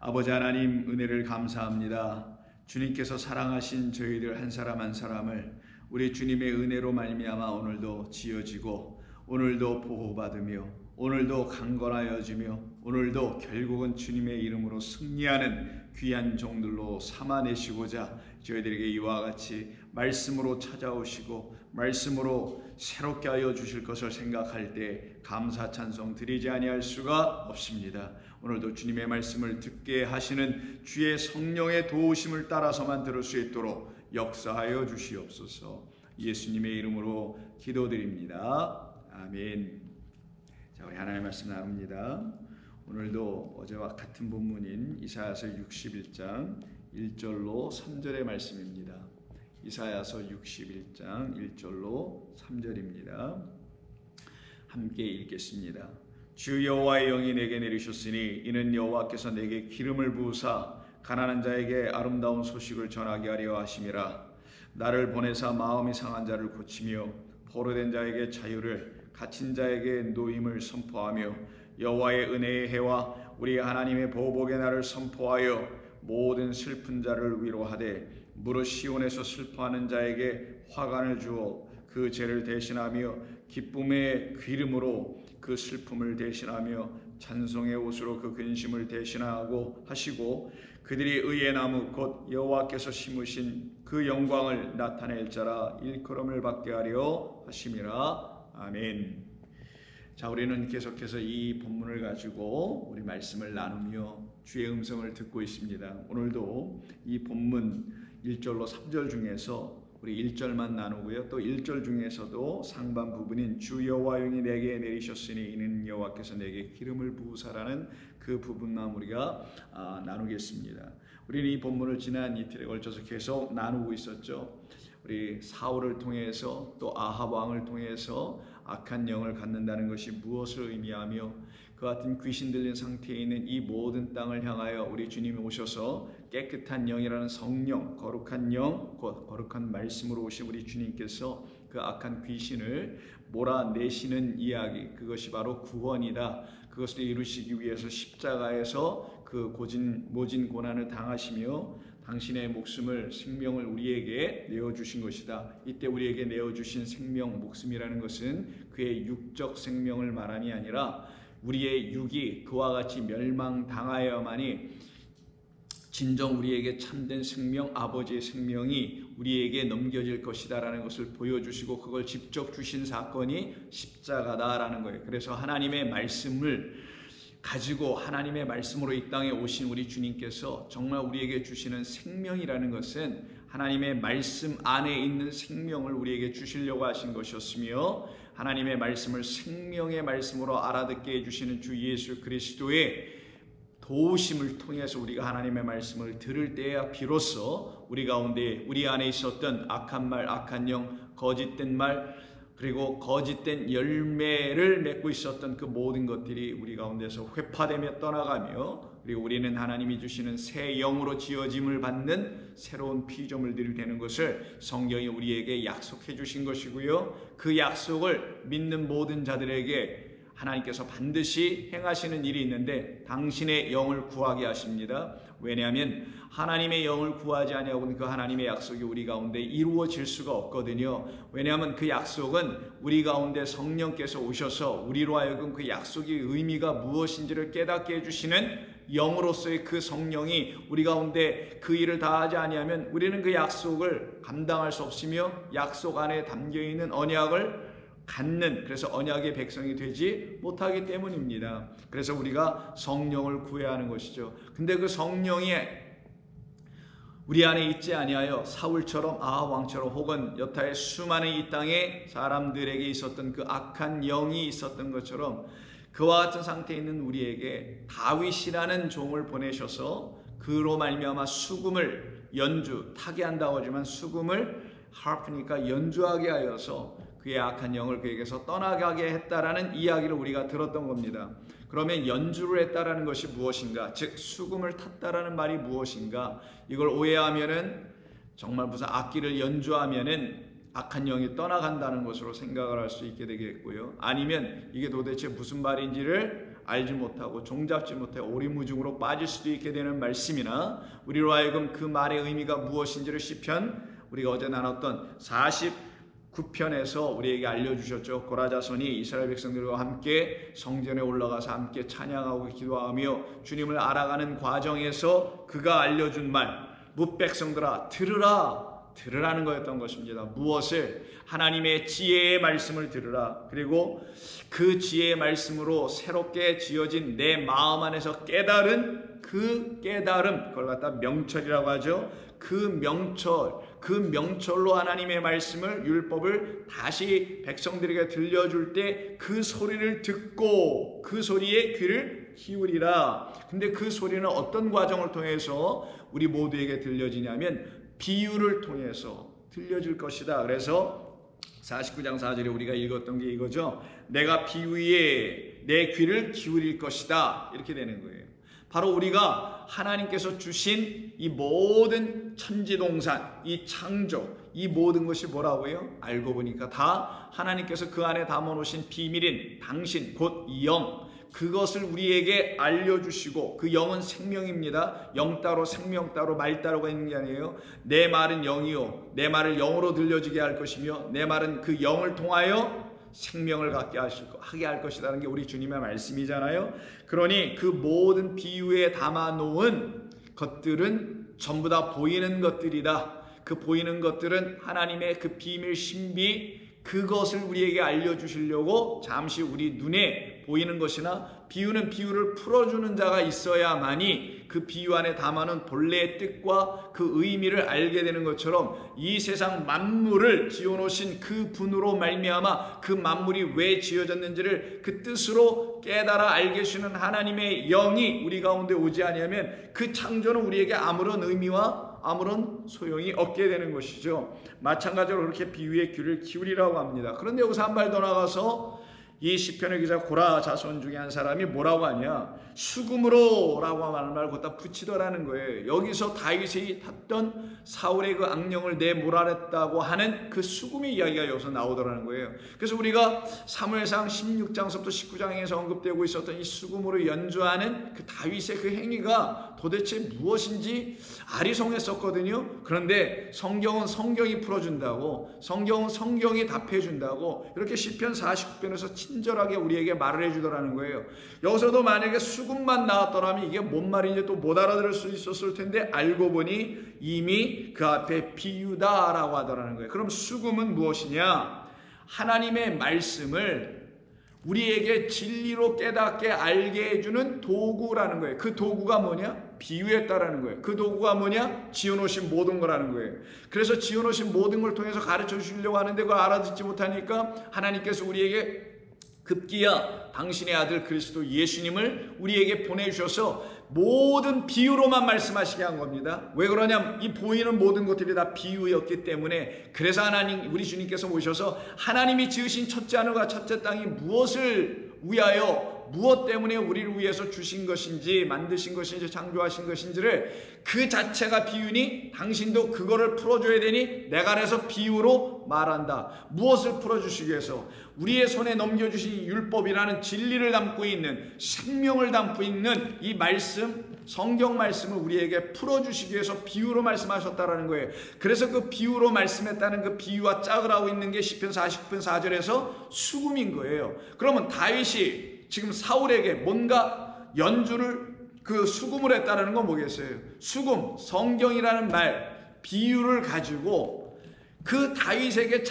아버지 하나님, 은혜를 감사합니다. 주님께서 사랑하신 저희들 한 사람 한 사람을 우리 주님의 은혜로 말미암아 오늘도 지어지고, 오늘도 보호받으며, 오늘도 강건하여지며, 오늘도 결국은 주님의 이름으로 승리하는 귀한 종들로 삼아내시고자 저희들에게 이와 같이 말씀으로 찾아오시고 말씀으로 새롭게 하여 주실 것을 생각할 때 감사 찬송 드리지 아니할 수가 없습니다. 오늘도 주님의 말씀을 듣게 하시는 주의 성령의 도우심을 따라서만 들을 수 있도록 역사하여 주시옵소서. 예수님의 이름으로 기도드립니다. 아멘. 자, 우리 하나님의 말씀 나눕니다. 오늘도 어제와 같은 본문인 이사야서 61장 1절로 3절의 말씀입니다. 이사야서 61장 1절로 3절입니다. 함께 읽겠습니다. 주 여호와의 영이 내게 내리셨으니 이는 여호와께서 내게 기름을 부으사 가난한 자에게 아름다운 소식을 전하게 하려 하심이라. 나를 보내사 마음이 상한 자를 고치며 포로된 자에게 자유를, 갇힌 자에게 노임을 선포하며 여호와의 은혜의 해와 우리 하나님의 보복의 날을 선포하여 모든 슬픈 자를 위로하되 무릇 시온에서 슬퍼하는 자에게 화관을 주어 그 죄를 대신하며 기쁨의 기름으로 그 슬픔을 대신하며 찬송의 옷으로 그 근심을 대신하고 하시고 그들이 의의 나무 곧 여호와께서 심으신 그 영광을 나타낼 자라 일컬음을 받게 하려 하심이라. 아멘. 자, 우리는 계속해서 이 본문을 가지고 우리 말씀을 나누며 주의 음성을 듣고 있습니다. 오늘도 이 본문 1절로 3절 중에서 우리 1절만 나누고요. 또 1절 중에서도 상반 부분인 주 여호와의 영이 내게 내리셨으니 이는 여호와께서 내게 기름을 부으사라는 그 부분만 우리가 나누겠습니다. 우리는 이 본문을 지난 이틀에 걸쳐서 계속 나누고 있었죠. 우리 사울을 통해서 또 아합 왕을 통해서 악한 영을 갖는다는 것이 무엇을 의미하며 그 같은 귀신 들린 상태에 있는 이 모든 땅을 향하여 우리 주님이 오셔서 깨끗한 영이라는 성령, 거룩한 영, 거룩한 말씀으로 오신 우리 주님께서 그 악한 귀신을 몰아내시는 이야기, 그것이 바로 구원이다. 그것을 이루시기 위해서 십자가에서 그 모진 고난을 당하시며 당신의 목숨을, 생명을 우리에게 내어주신 것이다. 이때 우리에게 내어주신 생명, 목숨이라는 것은 그의 육적 생명을 말함이 아니라 우리의 육이 그와 같이 멸망당하여야만이 진정 우리에게 참된 생명, 아버지의 생명이 우리에게 넘겨질 것이다라는 것을 보여주시고 그걸 직접 주신 사건이 십자가다라는 거예요. 그래서 하나님의 말씀을 가지고 하나님의 말씀으로 이 땅에 오신 우리 주님께서 정말 우리에게 주시는 생명이라는 것은 하나님의 말씀 안에 있는 생명을 우리에게 주시려고 하신 것이었으며 하나님의 말씀을 생명의 말씀으로 알아듣게 해주시는 주 예수 그리스도의 도우심을 통해서 우리가 하나님의 말씀을 들을 때야 비로소 우리 가운데 우리 안에 있었던 악한 말, 악한 영, 거짓된 말 그리고 거짓된 열매를 맺고 있었던 그 모든 것들이 우리 가운데서 회파되며 떠나가며 그리고 우리는 하나님이 주시는 새 영으로 지어짐을 받는 새로운 피조물들이 되는 것을 성경이 우리에게 약속해 주신 것이고요. 그 약속을 믿는 모든 자들에게 하나님께서 반드시 행하시는 일이 있는데 당신의 영을 구하게 하십니다. 왜냐하면 하나님의 영을 구하지 아니하고는 그 하나님의 약속이 우리 가운데 이루어질 수가 없거든요. 왜냐하면 그 약속은 우리 가운데 성령께서 오셔서 우리로 하여금 그 약속의 의미가 무엇인지를 깨닫게 해주시는 영으로서의 그 성령이 우리 가운데 그 일을 다하지 아니하면 우리는 그 약속을 감당할 수 없으며 약속 안에 담겨있는 언약을 갖는, 그래서 언약의 백성이 되지 못하기 때문입니다. 그래서 우리가 성령을 구해야 하는 것이죠. 근데 그 성령이 우리 안에 있지 아니하여 사울처럼 아합 왕처럼 혹은 여타의 수많은 이 땅의 사람들에게 있었던 그 악한 영이 있었던 것처럼 그와 같은 상태에 있는 우리에게 다윗이라는 종을 보내셔서 그로 말미암아 수금을 타게한다고 하지만 수금을 하프니까 연주하게 하여서 그의 악한 영을 그에게서 떠나가게 했다라는 이야기를 우리가 들었던 겁니다. 그러면 연주를 했다라는 것이 무엇인가? 즉 수금을 탔다라는 말이 무엇인가? 이걸 오해하면은 정말 무슨 악기를 연주하면은 악한 영이 떠나간다는 것으로 생각을 할 수 있게 되겠고요. 아니면 이게 도대체 무슨 말인지를 알지 못하고 종잡지 못해 오리무중으로 빠질 수도 있게 되는 말씀이나 우리로 하여금 그 말의 의미가 무엇인지를 시편 우리가 어제 나눴던 49편에서 우리에게 알려주셨죠. 고라 자손이 이스라엘 백성들과 함께 성전에 올라가서 함께 찬양하고 기도하며 주님을 알아가는 과정에서 그가 알려준 말, 뭇백성들아 들으라는 거였던 것입니다. 무엇을? 하나님의 지혜의 말씀을 들으라. 그리고 그 지혜의 말씀으로 새롭게 지어진 내 마음 안에서 깨달은 그 깨달음, 그걸 갖다 명철이라고 하죠. 그 명철로 하나님의 말씀을, 율법을 다시 백성들에게 들려줄 때 그 소리를 듣고 그 소리에 귀를 기울이라. 근데 그 소리는 어떤 과정을 통해서 우리 모두에게 들려지냐면 비유를 통해서 들려질 것이다. 그래서 49장 4절에 우리가 읽었던 게 이거죠. 내가 비유에 내 귀를 기울일 것이다. 이렇게 되는 거예요. 바로 우리가 하나님께서 주신 이 모든 천지동산, 이 창조, 이 모든 것이 뭐라고요? 알고 보니까 다 하나님께서 그 안에 담아놓으신 비밀인 당신, 곧 영, 그것을 우리에게 알려주시고, 그 영은 생명입니다. 영 따로 생명 따로 말 따로가 있는 게 아니에요. 내 말은 영이요, 내 말을 영으로 들려지게 할 것이며 내 말은 그 영을 통하여 생명을 하게 할 것이라는 게 우리 주님의 말씀이잖아요. 그러니 그 모든 비유에 담아놓은 것들은 전부 다 보이는 것들이다. 그 보이는 것들은 하나님의 그 비밀 신비, 그것을 우리에게 알려주시려고 잠시 우리 눈에 보이는 것이나, 비유는 비유를 풀어주는 자가 있어야만이 그 비유 안에 담아놓은 본래의 뜻과 그 의미를 알게 되는 것처럼, 이 세상 만물을 지어놓으신 그 분으로 말미암아 그 만물이 왜 지어졌는지를 그 뜻으로 깨달아 알게 해주시는 하나님의 영이 우리 가운데 오지 아니하면 그 창조는 우리에게 아무런 의미와 아무런 소용이 없게 되는 것이죠. 마찬가지로 그렇게 비유의 귀를 기울이라고 합니다. 그런데 여기서 한 발 더 나가서 이 시편의 기자 고라 자손 중에 한 사람이 뭐라고 하냐, 수금으로 라고 하는 말을 갖다 붙이더라는 거예요. 여기서 다윗이 탔던 사울의 그 악령을 내몰아냈다고 하는 그 수금의 이야기가 여기서 나오더라는 거예요. 그래서 우리가 사무엘상 16장서부터 19장에서 언급되고 있었던 이 수금으로 연주하는 그 다윗의 그 행위가 도대체 무엇인지 아리송했었거든요. 그런데 성경은 성경이 풀어준다고, 성경은 성경이 답해준다고, 이렇게 시편 49편에서 친절하게 우리에게 말을 해주더라는 거예요. 여기서도 만약에 수금만 나왔더라면 이게 뭔 말인지 또 못 알아들을 수 있었을 텐데, 알고 보니 이미 그 앞에 비유다라고 하더라는 거예요. 그럼 수금은 무엇이냐? 하나님의 말씀을 우리에게 진리로 깨닫게 알게 해주는 도구라는 거예요. 그 도구가 뭐냐? 비유했다라는 거예요. 그 도구가 뭐냐? 지어놓으신 모든 거라는 거예요. 그래서 지어놓으신 모든 걸 통해서 가르쳐 주시려고 하는데 그걸 알아듣지 못하니까 하나님께서 우리에게 급기야 당신의 아들 그리스도 예수님을 우리에게 보내주셔서 모든 비유로만 말씀하시게 한 겁니다. 왜 그러냐면 이 보이는 모든 것들이 다 비유였기 때문에. 그래서 하나님, 우리 주님께서 오셔서 하나님이 지으신 첫째 하늘과 첫째 땅이 무엇을 위하여, 무엇 때문에 우리를 위해서 주신 것인지, 만드신 것인지, 창조하신 것인지를 그 자체가 비유니 당신도 그거를 풀어줘야 되니 내가 그래서 비유로 말한다. 무엇을 풀어주시기 위해서? 우리의 손에 넘겨주신 율법이라는 진리를 담고 있는, 생명을 담고 있는 이 말씀, 성경 말씀을 우리에게 풀어주시기 위해서 비유로 말씀하셨다라는 거예요. 그래서 그 비유로 말씀했다는 그 비유와 짝을 하고 있는 게 시편 49편 4절에서 수금인 거예요. 그러면 다윗이 지금 사울에게 뭔가 연주를, 그 수금을 했다는 건 뭐겠어요? 수금, 성경이라는 말, 비유를 가지고 그 다윗에게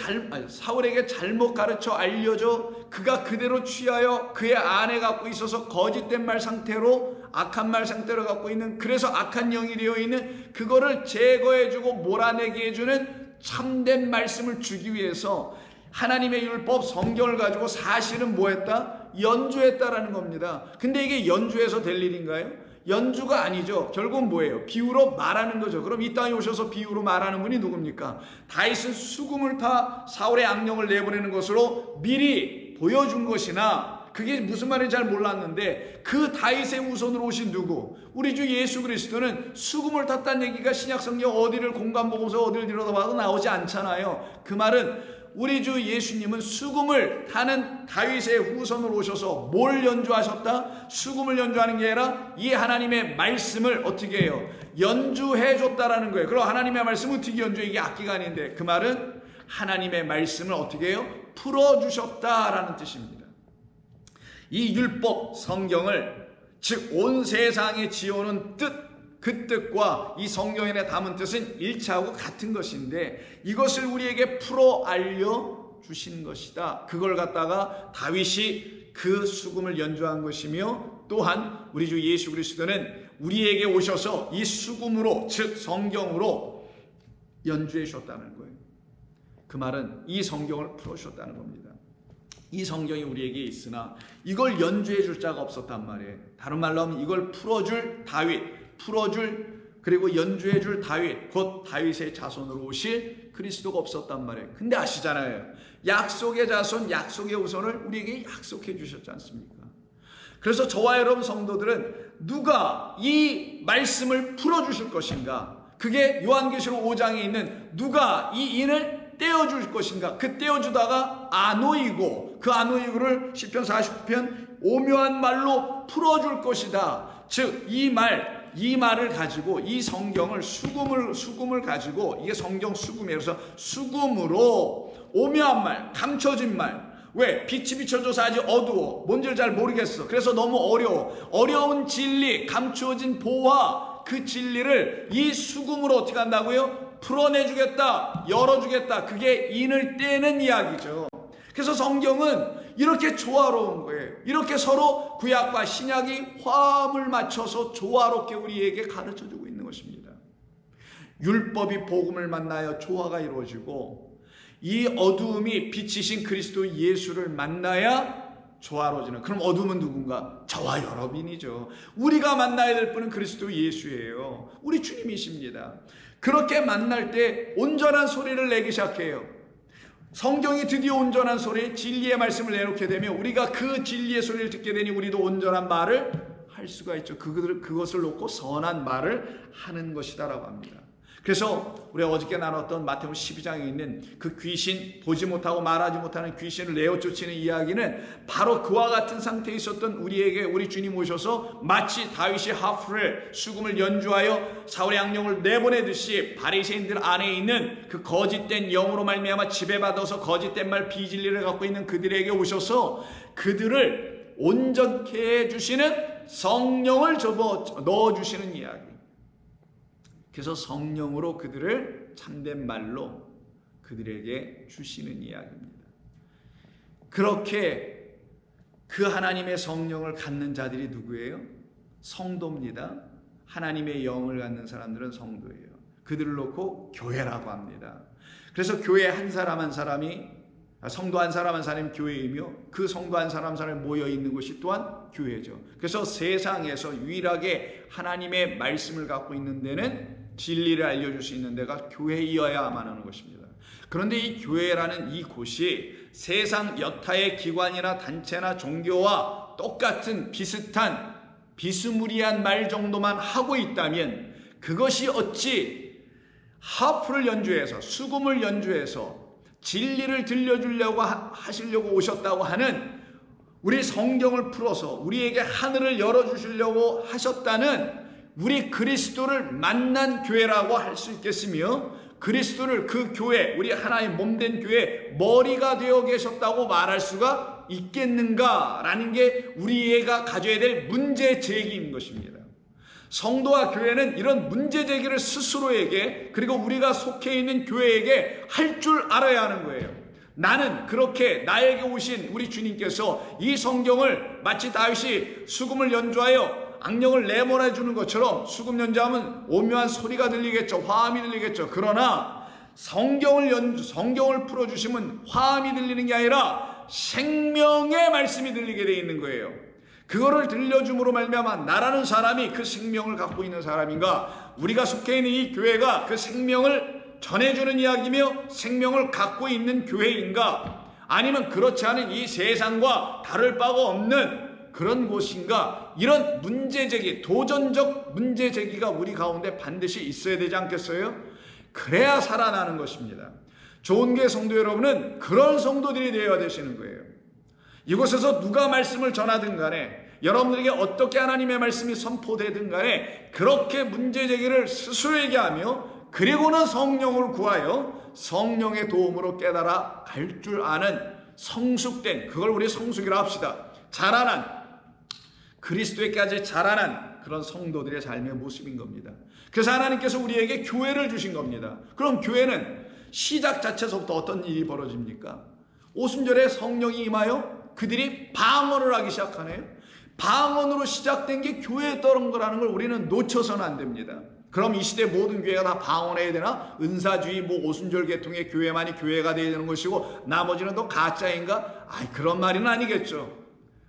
사울에게 잘못 가르쳐 알려줘 그가 그대로 취하여 그의 안에 갖고 있어서 거짓된 말 상태로, 악한 말 상태로 갖고 있는, 그래서 악한 영이 되어 있는 그거를 제거해주고 몰아내게 해주는 참된 말씀을 주기 위해서 하나님의 율법 성경을 가지고 사실은 뭐했다? 연주했다라는 겁니다. 근데 이게 연주해서 될 일인가요? 연주가 아니죠. 결국은 뭐예요? 비유로 말하는 거죠. 그럼 이 땅에 오셔서 비유로 말하는 분이 누굽니까? 다윗은 수금을 타 사울의 악령을 내보내는 것으로 미리 보여준 것이나, 그게 무슨 말인지 잘 몰랐는데 그 다윗의 후손으로 오신 누구? 우리 주 예수 그리스도는 수금을 탔다는 얘기가 신약성경 어디를 공간 보고서 어디를 들여다봐도 나오지 않잖아요. 그 말은 우리 주 예수님은 수금을 타는 다윗의 후손으로 오셔서 뭘 연주하셨다? 수금을 연주하는 게 아니라 이 하나님의 말씀을 어떻게 해요? 연주해 줬다라는 거예요. 그럼 하나님의 말씀을 어떻게 연주해? 이게 악기가 아닌데, 그 말은 하나님의 말씀을 어떻게 해요? 풀어주셨다라는 뜻입니다. 이 율법 성경을, 즉 온 세상에 지어오는 뜻, 그 뜻과 이 성경에 담은 뜻은 일치하고 같은 것인데 이것을 우리에게 풀어 알려주신 것이다. 그걸 갖다가 다윗이 그 수금을 연주한 것이며, 또한 우리 주 예수 그리스도는 우리에게 오셔서 이 수금으로, 즉 성경으로 연주해 주셨다는 거예요. 그 말은 이 성경을 풀어주셨다는 겁니다. 이 성경이 우리에게 있으나 이걸 연주해 줄 자가 없었단 말이에요. 다른 말로 하면 이걸 풀어줄 다윗, 그리고 연주해 줄 다윗, 곧 다윗의 자손으로 오실 그리스도가 없었단 말이에요. 근데 아시잖아요. 약속의 자손, 약속의 후손을 우리에게 약속해 주셨지 않습니까? 그래서 저와 여러분 성도들은 누가 이 말씀을 풀어주실 것인가? 그게 요한계시록 5장에 있는 누가 이 인을 떼어줄 것인가? 그 떼어주다가 아노이고, 그 아노이고를 시편 49편 오묘한 말로 풀어줄 것이다. 즉 이 말을 가지고 이 성경을 수금을 가지고, 이게 성경 수금이에요. 그래서 수금으로 오묘한 말, 감춰진 말. 왜? 빛이 비춰져서 아직 어두워. 뭔지를 잘 모르겠어. 그래서 너무 어려운 진리, 감추어진 보화, 그 진리를 이 수금으로 어떻게 한다고요? 풀어내주겠다, 열어주겠다. 그게 인을 떼는 이야기죠. 그래서 성경은 이렇게 조화로운 거예요. 이렇게 서로 구약과 신약이 화음을 맞춰서 조화롭게 우리에게 가르쳐주고 있는 것입니다. 율법이 복음을 만나여 조화가 이루어지고, 이 어두움이 빛이신 그리스도 예수를 만나야 조화로워지는. 그럼 어둠은 누군가? 저와 여러분이죠. 우리가 만나야 될 분은 그리스도 예수예요. 우리 주님이십니다. 그렇게 만날 때 온전한 소리를 내기 시작해요. 성경이 드디어 온전한 소리, 진리의 말씀을 내놓게 되면 우리가 그 진리의 소리를 듣게 되니 우리도 온전한 말을 할 수가 있죠. 그것을 놓고 선한 말을 하는 것이다라고 합니다. 그래서 우리가 어저께 나눴던 마태복음 12장에 있는 그 귀신, 보지 못하고 말하지 못하는 귀신을 내어 쫓는 이야기는 바로 그와 같은 상태에 있었던 우리에게 우리 주님 오셔서 마치 다윗이 하프를, 수금을 연주하여 사울의 악령을 내보내듯이 바리새인들 안에 있는 그 거짓된 영으로 말미암아 지배받아서 거짓된 말, 비진리를 갖고 있는 그들에게 오셔서 그들을 온전케 해주시는 성령을 넣어주시는 이야기. 그래서 성령으로 그들을 참된 말로 그들에게 주시는 이야기입니다. 그렇게 그 하나님의 성령을 갖는 자들이 누구예요? 성도입니다. 하나님의 영을 갖는 사람들은 성도예요. 그들을 놓고 교회라고 합니다. 그래서 교회 한 사람 한 사람이, 성도 한 사람 한 사람이 교회이며, 그 성도 한 사람 한 사람이 모여 있는 것이 또한 교회죠. 그래서 세상에서 유일하게 하나님의 말씀을 갖고 있는 데는, 진리를 알려줄 수 있는 데가 교회이어야만 하는 것입니다. 그런데 이 교회라는 이 곳이 세상 여타의 기관이나 단체나 종교와 똑같은 비슷한 비스무리한 말 정도만 하고 있다면, 그것이 어찌 하프를 연주해서, 수금을 연주해서 진리를 들려주려고 하시려고 오셨다고 하는, 우리 성경을 풀어서 우리에게 하늘을 열어주시려고 하셨다는 우리 그리스도를 만난 교회라고 할 수 있겠으며, 그리스도를, 그 교회, 우리 하나의 몸된 교회 머리가 되어 계셨다고 말할 수가 있겠는가라는 게 우리가 가져야 될 문제 제기인 것입니다. 성도와 교회는 이런 문제 제기를 스스로에게, 그리고 우리가 속해 있는 교회에게 할 줄 알아야 하는 거예요. 나는 그렇게 나에게 오신 우리 주님께서 이 성경을 마치 다윗이 수금을 연주하여 악령을 내몰아주는 것처럼, 수금 연주하면 오묘한 소리가 들리겠죠. 화음이 들리겠죠. 그러나 성경을 풀어주시면 화음이 들리는 게 아니라 생명의 말씀이 들리게 되어 있는 거예요. 그거를 들려줌으로 말미암아 나라는 사람이 그 생명을 갖고 있는 사람인가, 우리가 속해 있는 이 교회가 그 생명을 전해주는 이야기며 생명을 갖고 있는 교회인가, 아니면 그렇지 않은 이 세상과 다를 바가 없는 그런 곳인가, 이런 문제제기, 도전적 문제제기가 우리 가운데 반드시 있어야 되지 않겠어요? 그래야 살아나는 것입니다. 좋은 교회 성도 여러분은 그런 성도들이 되어야 되시는 거예요. 이곳에서 누가 말씀을 전하든 간에, 여러분들에게 어떻게 하나님의 말씀이 선포되든 간에 그렇게 문제제기를 스스로에게 하며, 그리고는 성령을 구하여 성령의 도움으로 깨달아 갈 줄 아는 성숙된, 그걸 우리 성숙이라 합시다, 자라난, 그리스도에까지 자라난 그런 성도들의 삶의 모습인 겁니다. 그래서 하나님께서 우리에게 교회를 주신 겁니다. 그럼 교회는 시작 자체에서부터 어떤 일이 벌어집니까? 오순절에 성령이 임하여 그들이 방언을 하기 시작하네요. 방언으로 시작된 게 교회였던 거라는 걸 우리는 놓쳐서는 안 됩니다. 그럼 이 시대 모든 교회가 다 방언해야 되나? 은사주의 오순절 계통의 교회만이 교회가 되어야 되는 것이고 나머지는 또 가짜인가? 그런 말은 아니겠죠.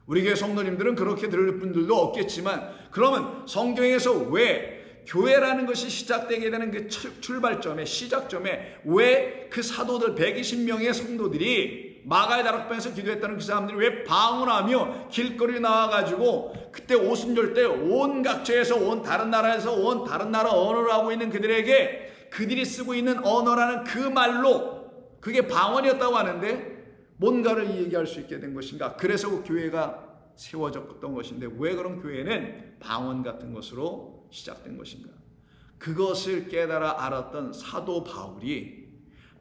우리 교회 성도님들은 그렇게 들을 분들도 없겠지만, 그러면 성경에서 왜 교회라는 것이 시작되게 되는 그 출발점에, 시작점에 왜 그 사도들 120명의 성도들이 마가의 다락방에서 기도했다는 그 사람들이 왜 방언하며 길거리 나와가지고 그때 오순절 때 온 각처에서, 온 다른 나라에서 온 다른 나라 언어를 하고 있는 그들에게 그들이 쓰고 있는 언어라는 그 말로, 그게 방언이었다고 하는데 뭔가를 얘기할 수 있게 된 것인가? 그래서 그 교회가 세워졌던 것인데 왜 그런 교회는 방언 같은 것으로 시작된 것인가? 그것을 깨달아 알았던 사도 바울이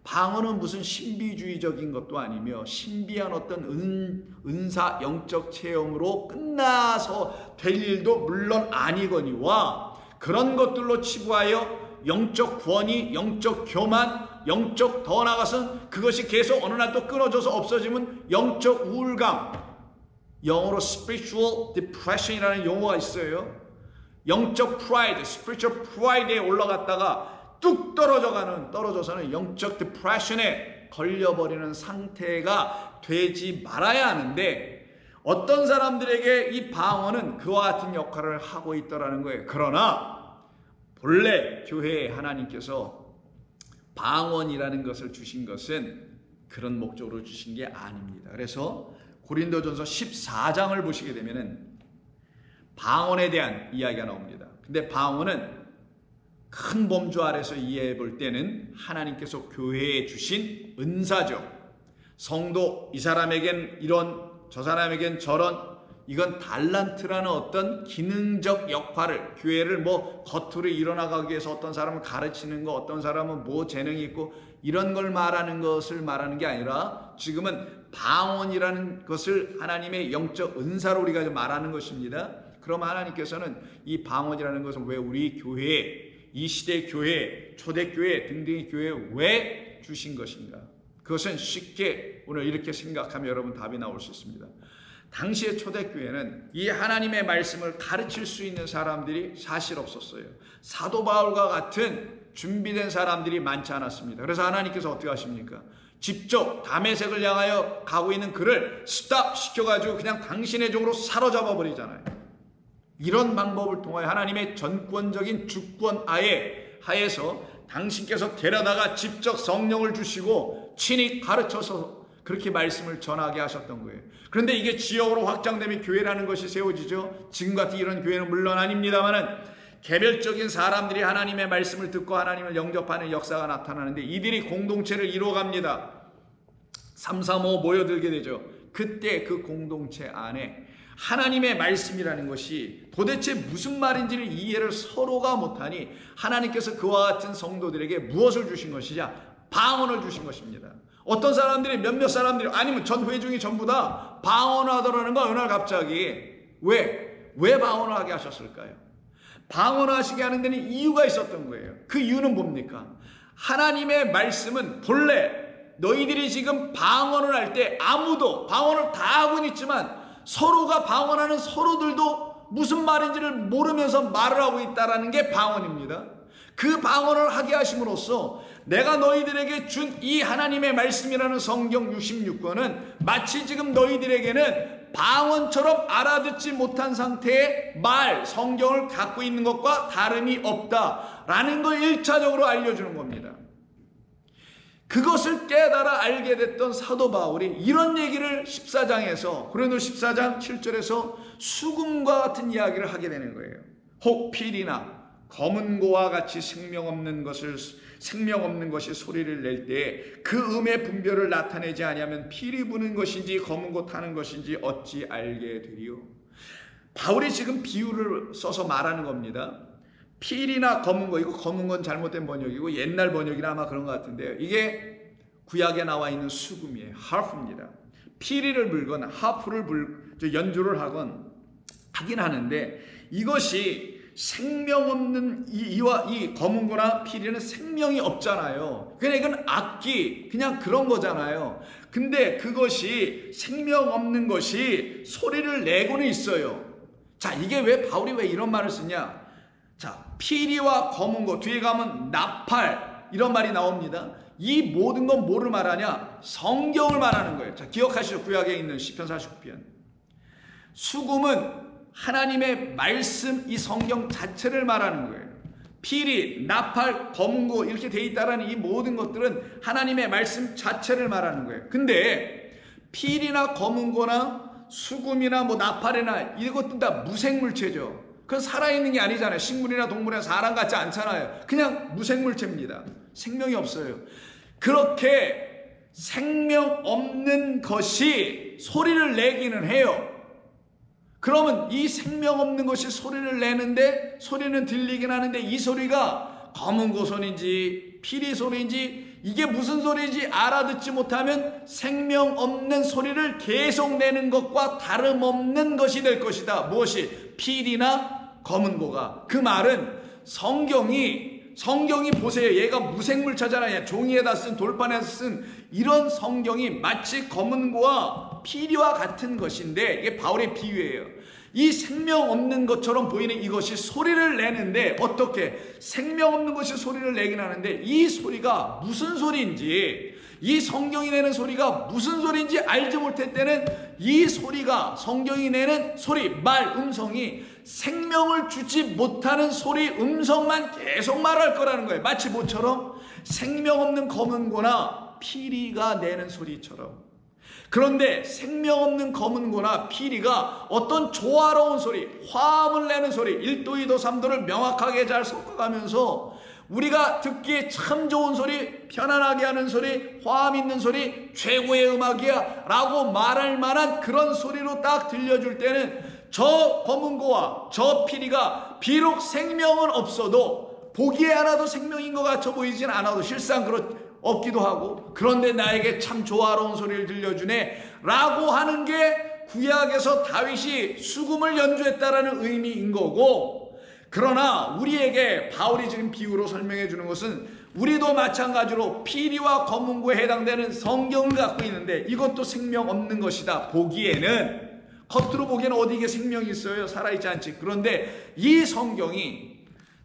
방언은 무슨 신비주의적인 것도 아니며 신비한 어떤 은사 영적 체험으로 끝나서 될 일도 물론 아니거니와, 그런 것들로 치부하여 영적 구원이, 영적 교만, 영적 더 나아가서는 그것이 계속 어느 날 또 끊어져서 없어지면 영적 우울감, 영어로 spiritual depression이라는 용어가 있어요. 영적 pride, spiritual pride에 올라갔다가 뚝 떨어져서는 영적 디프레션에 걸려버리는 상태가 되지 말아야 하는데, 어떤 사람들에게 이 방언은 그와 같은 역할을 하고 있더라는 거예요. 그러나 본래 교회에 하나님께서 방언이라는 것을 주신 것은 그런 목적으로 주신 게 아닙니다. 그래서 고린도전서 14장을 보시게 되면은 방언에 대한 이야기가 나옵니다. 근데 방언은 큰 범주 아래서 이해해 볼 때는 하나님께서 교회에 주신 은사죠. 성도, 이 사람에겐 이런, 저 사람에겐 저런, 이건 달란트라는 어떤 기능적 역할을, 교회를 겉으로 일어나가기 위해서 어떤 사람을 가르치는 거, 어떤 사람은 재능이 있고 이런 걸 말하는 것을 말하는 게 아니라, 지금은 방언이라는 것을 하나님의 영적 은사로 우리가 말하는 것입니다. 그럼 하나님께서는 이 방언이라는 것을 왜 우리 교회에, 이 시대 교회, 초대교회 등등의 교회에 왜 주신 것인가? 그것은 쉽게 오늘 이렇게 생각하면 여러분 답이 나올 수 있습니다. 당시의 초대교회는 이 하나님의 말씀을 가르칠 수 있는 사람들이 사실 없었어요. 사도 바울과 같은 준비된 사람들이 많지 않았습니다. 그래서 하나님께서 어떻게 하십니까? 직접 다메섹을 향하여 가고 있는 그를 스탑 시켜가지고 그냥 당신의 종으로 사로잡아 버리잖아요. 이런 방법을 통하여 하나님의 전권적인 주권 하에서 당신께서 데려다가 직접 성령을 주시고 친히 가르쳐서 그렇게 말씀을 전하게 하셨던 거예요. 그런데 이게 지역으로 확장되면 교회라는 것이 세워지죠. 지금 같은 이런 교회는 물론 아닙니다만은 개별적인 사람들이 하나님의 말씀을 듣고 하나님을 영접하는 역사가 나타나는데, 이들이 공동체를 이루어갑니다. 335 모여들게 되죠. 그때 그 공동체 안에 하나님의 말씀이라는 것이 도대체 무슨 말인지를 이해를 서로가 못하니 하나님께서 그와 같은 성도들에게 무엇을 주신 것이냐? 방언을 주신 것입니다. 어떤 사람들이, 몇몇 사람들이, 아니면 전 회중이 전부 다 방언하더라는 거, 어느 날 갑자기 왜 방언을 하게 하셨을까요? 방언을 하시게 하는 데는 이유가 있었던 거예요. 그 이유는 뭡니까? 하나님의 말씀은 본래 너희들이 지금 방언을 할 때 아무도 방언을 다 하고는 있지만 서로가 방언하는 서로들도 무슨 말인지를 모르면서 말을 하고 있다는 게 방언입니다. 그 방언을 하게 하심으로써 내가 너희들에게 준 이 하나님의 말씀이라는 성경 66권은 마치 지금 너희들에게는 방언처럼 알아듣지 못한 상태의 성경을 갖고 있는 것과 다름이 없다라는 걸 1차적으로 알려주는 겁니다. 그것을 깨달아 알게 됐던 사도 바울이 이런 얘기를 14장에서, 고린도 14장 7절에서 수금과 같은 이야기를 하게 되는 거예요. 혹 필이나 검은 고와 같이 생명 없는 것을 생명 없는 것이 소리를 낼 때 그 음의 분별을 나타내지 아니하면 피리 부는 것인지 검은 것 타는 것인지 어찌 알게 되리요. 바울이 지금 비유를 써서 말하는 겁니다. 피리나 검은 거, 이거 검은 건 잘못된 번역이고 옛날 번역이나 아마 그런 것 같은데요. 이게 구약에 나와 있는 수금이에요. 하프입니다. 피리를 불건 하프를 연주를 하긴 하는데 이것이 생명 없는 이 검은 거나 피리는 생명이 없잖아요. 그냥 이건 악기 그냥 그런 거잖아요. 근데 그것이 생명 없는 것이 소리를 내고는 있어요. 자, 이게 왜 바울이 왜 이런 말을 쓰냐? 자, 피리와 검은 거 뒤에 가면 나팔 이런 말이 나옵니다. 이 모든 건 뭐를 말하냐? 성경을 말하는 거예요. 자, 기억하시죠? 구약에 있는 시편 49편. 수금은 하나님의 말씀, 이 성경 자체를 말하는 거예요. 피리, 나팔, 검은 거 이렇게 돼 있다라는 이 모든 것들은 하나님의 말씀 자체를 말하는 거예요. 근데 피리나 검은 거나 수금이나 뭐 나팔이나 이것도 다 무생물체죠. 그건 살아있는 게 아니잖아요. 식물이나 동물이나 사람 같지 않잖아요. 그냥 무생물체입니다. 생명이 없어요. 그렇게 생명 없는 것이 소리를 내기는 해요. 그러면 이 생명 없는 것이 소리를 내는데 소리는 들리긴 하는데 이 소리가 검은 고 소리인지 피리 소리인지 이게 무슨 소리인지 알아듣지 못하면 생명 없는 소리를 계속 내는 것과 다름없는 것이 될 것이다. 무엇이? 피리나 검은 고가. 그 말은 성경이 보세요. 얘가 무생물체잖아요. 종이에다 쓴 돌판에서 쓴 이런 성경이 마치 검은 고와 피리와 같은 것인데 이게 바울의 비유예요. 이 생명 없는 것처럼 보이는 이것이 소리를 내는데 어떻게? 생명 없는 것이 소리를 내긴 하는데 이 소리가 무슨 소리인지 이 성경이 내는 소리가 무슨 소리인지 알지 못할 때는 이 소리가 성경이 내는 소리, 말, 음성이 생명을 주지 못하는 소리, 음성만 계속 말할 거라는 거예요. 마치 뭐처럼? 생명 없는 검은 고나 피리가 내는 소리처럼. 그런데 생명 없는 검은 고나 피리가 어떤 조화로운 소리, 화음을 내는 소리, 1도, 2도, 3도를 명확하게 잘 섞어가면서 우리가 듣기에 참 좋은 소리, 편안하게 하는 소리, 화음 있는 소리, 최고의 음악이야 라고 말할 만한 그런 소리로 딱 들려줄 때는 저 검은 고와 저 피리가 비록 생명은 없어도 보기에 하나도 생명인 것 같아 보이진 않아도 실상 없기도 하고 그런데 나에게 참 조화로운 소리를 들려주네 라고 하는 게 구약에서 다윗이 수금을 연주했다라는 의미인 거고, 그러나 우리에게 바울이 지금 비유로 설명해 주는 것은 우리도 마찬가지로 피리와 검은 고에 해당되는 성경을 갖고 있는데 이것도 생명 없는 것이다. 보기에는 겉으로 보기에는 어디 이게 생명이 있어요? 살아있지 않지. 그런데 이 성경이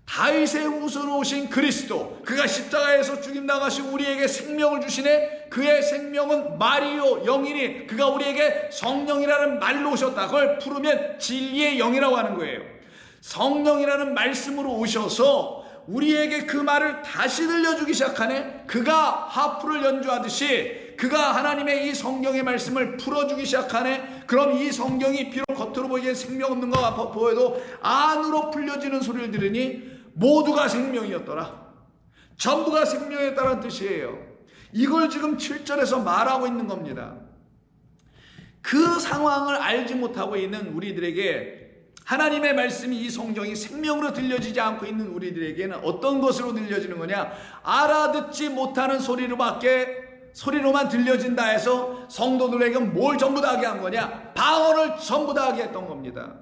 다윗의 후손으로 오신 그리스도, 그가 십자가에서 죽임당하시고 우리에게 생명을 주시네. 그의 생명은 말이요 영이니 그가 우리에게 성령이라는 말로 오셨다. 그걸 풀으면 진리의 영이라고 하는 거예요. 성령이라는 말씀으로 오셔서 우리에게 그 말을 다시 들려주기 시작하네. 그가 하프를 연주하듯이 그가 하나님의 이 성경의 말씀을 풀어주기 시작하네. 그럼 이 성경이 비록 겉으로 보기엔 생명 없는 것 같아 보여도 안으로 풀려지는 소리를 들으니 모두가 생명이었더라. 전부가 생명이었다는 뜻이에요. 이걸 지금 7절에서 말하고 있는 겁니다. 그 상황을 알지 못하고 있는 우리들에게 하나님의 말씀이, 이 성경이 생명으로 들려지지 않고 있는 우리들에게는 어떤 것으로 들려지는 거냐? 알아듣지 못하는 소리로만 들려진다 해서 성도들에게 뭘 전부 다 하게 한 거냐? 방언을 전부 다 하게 했던 겁니다.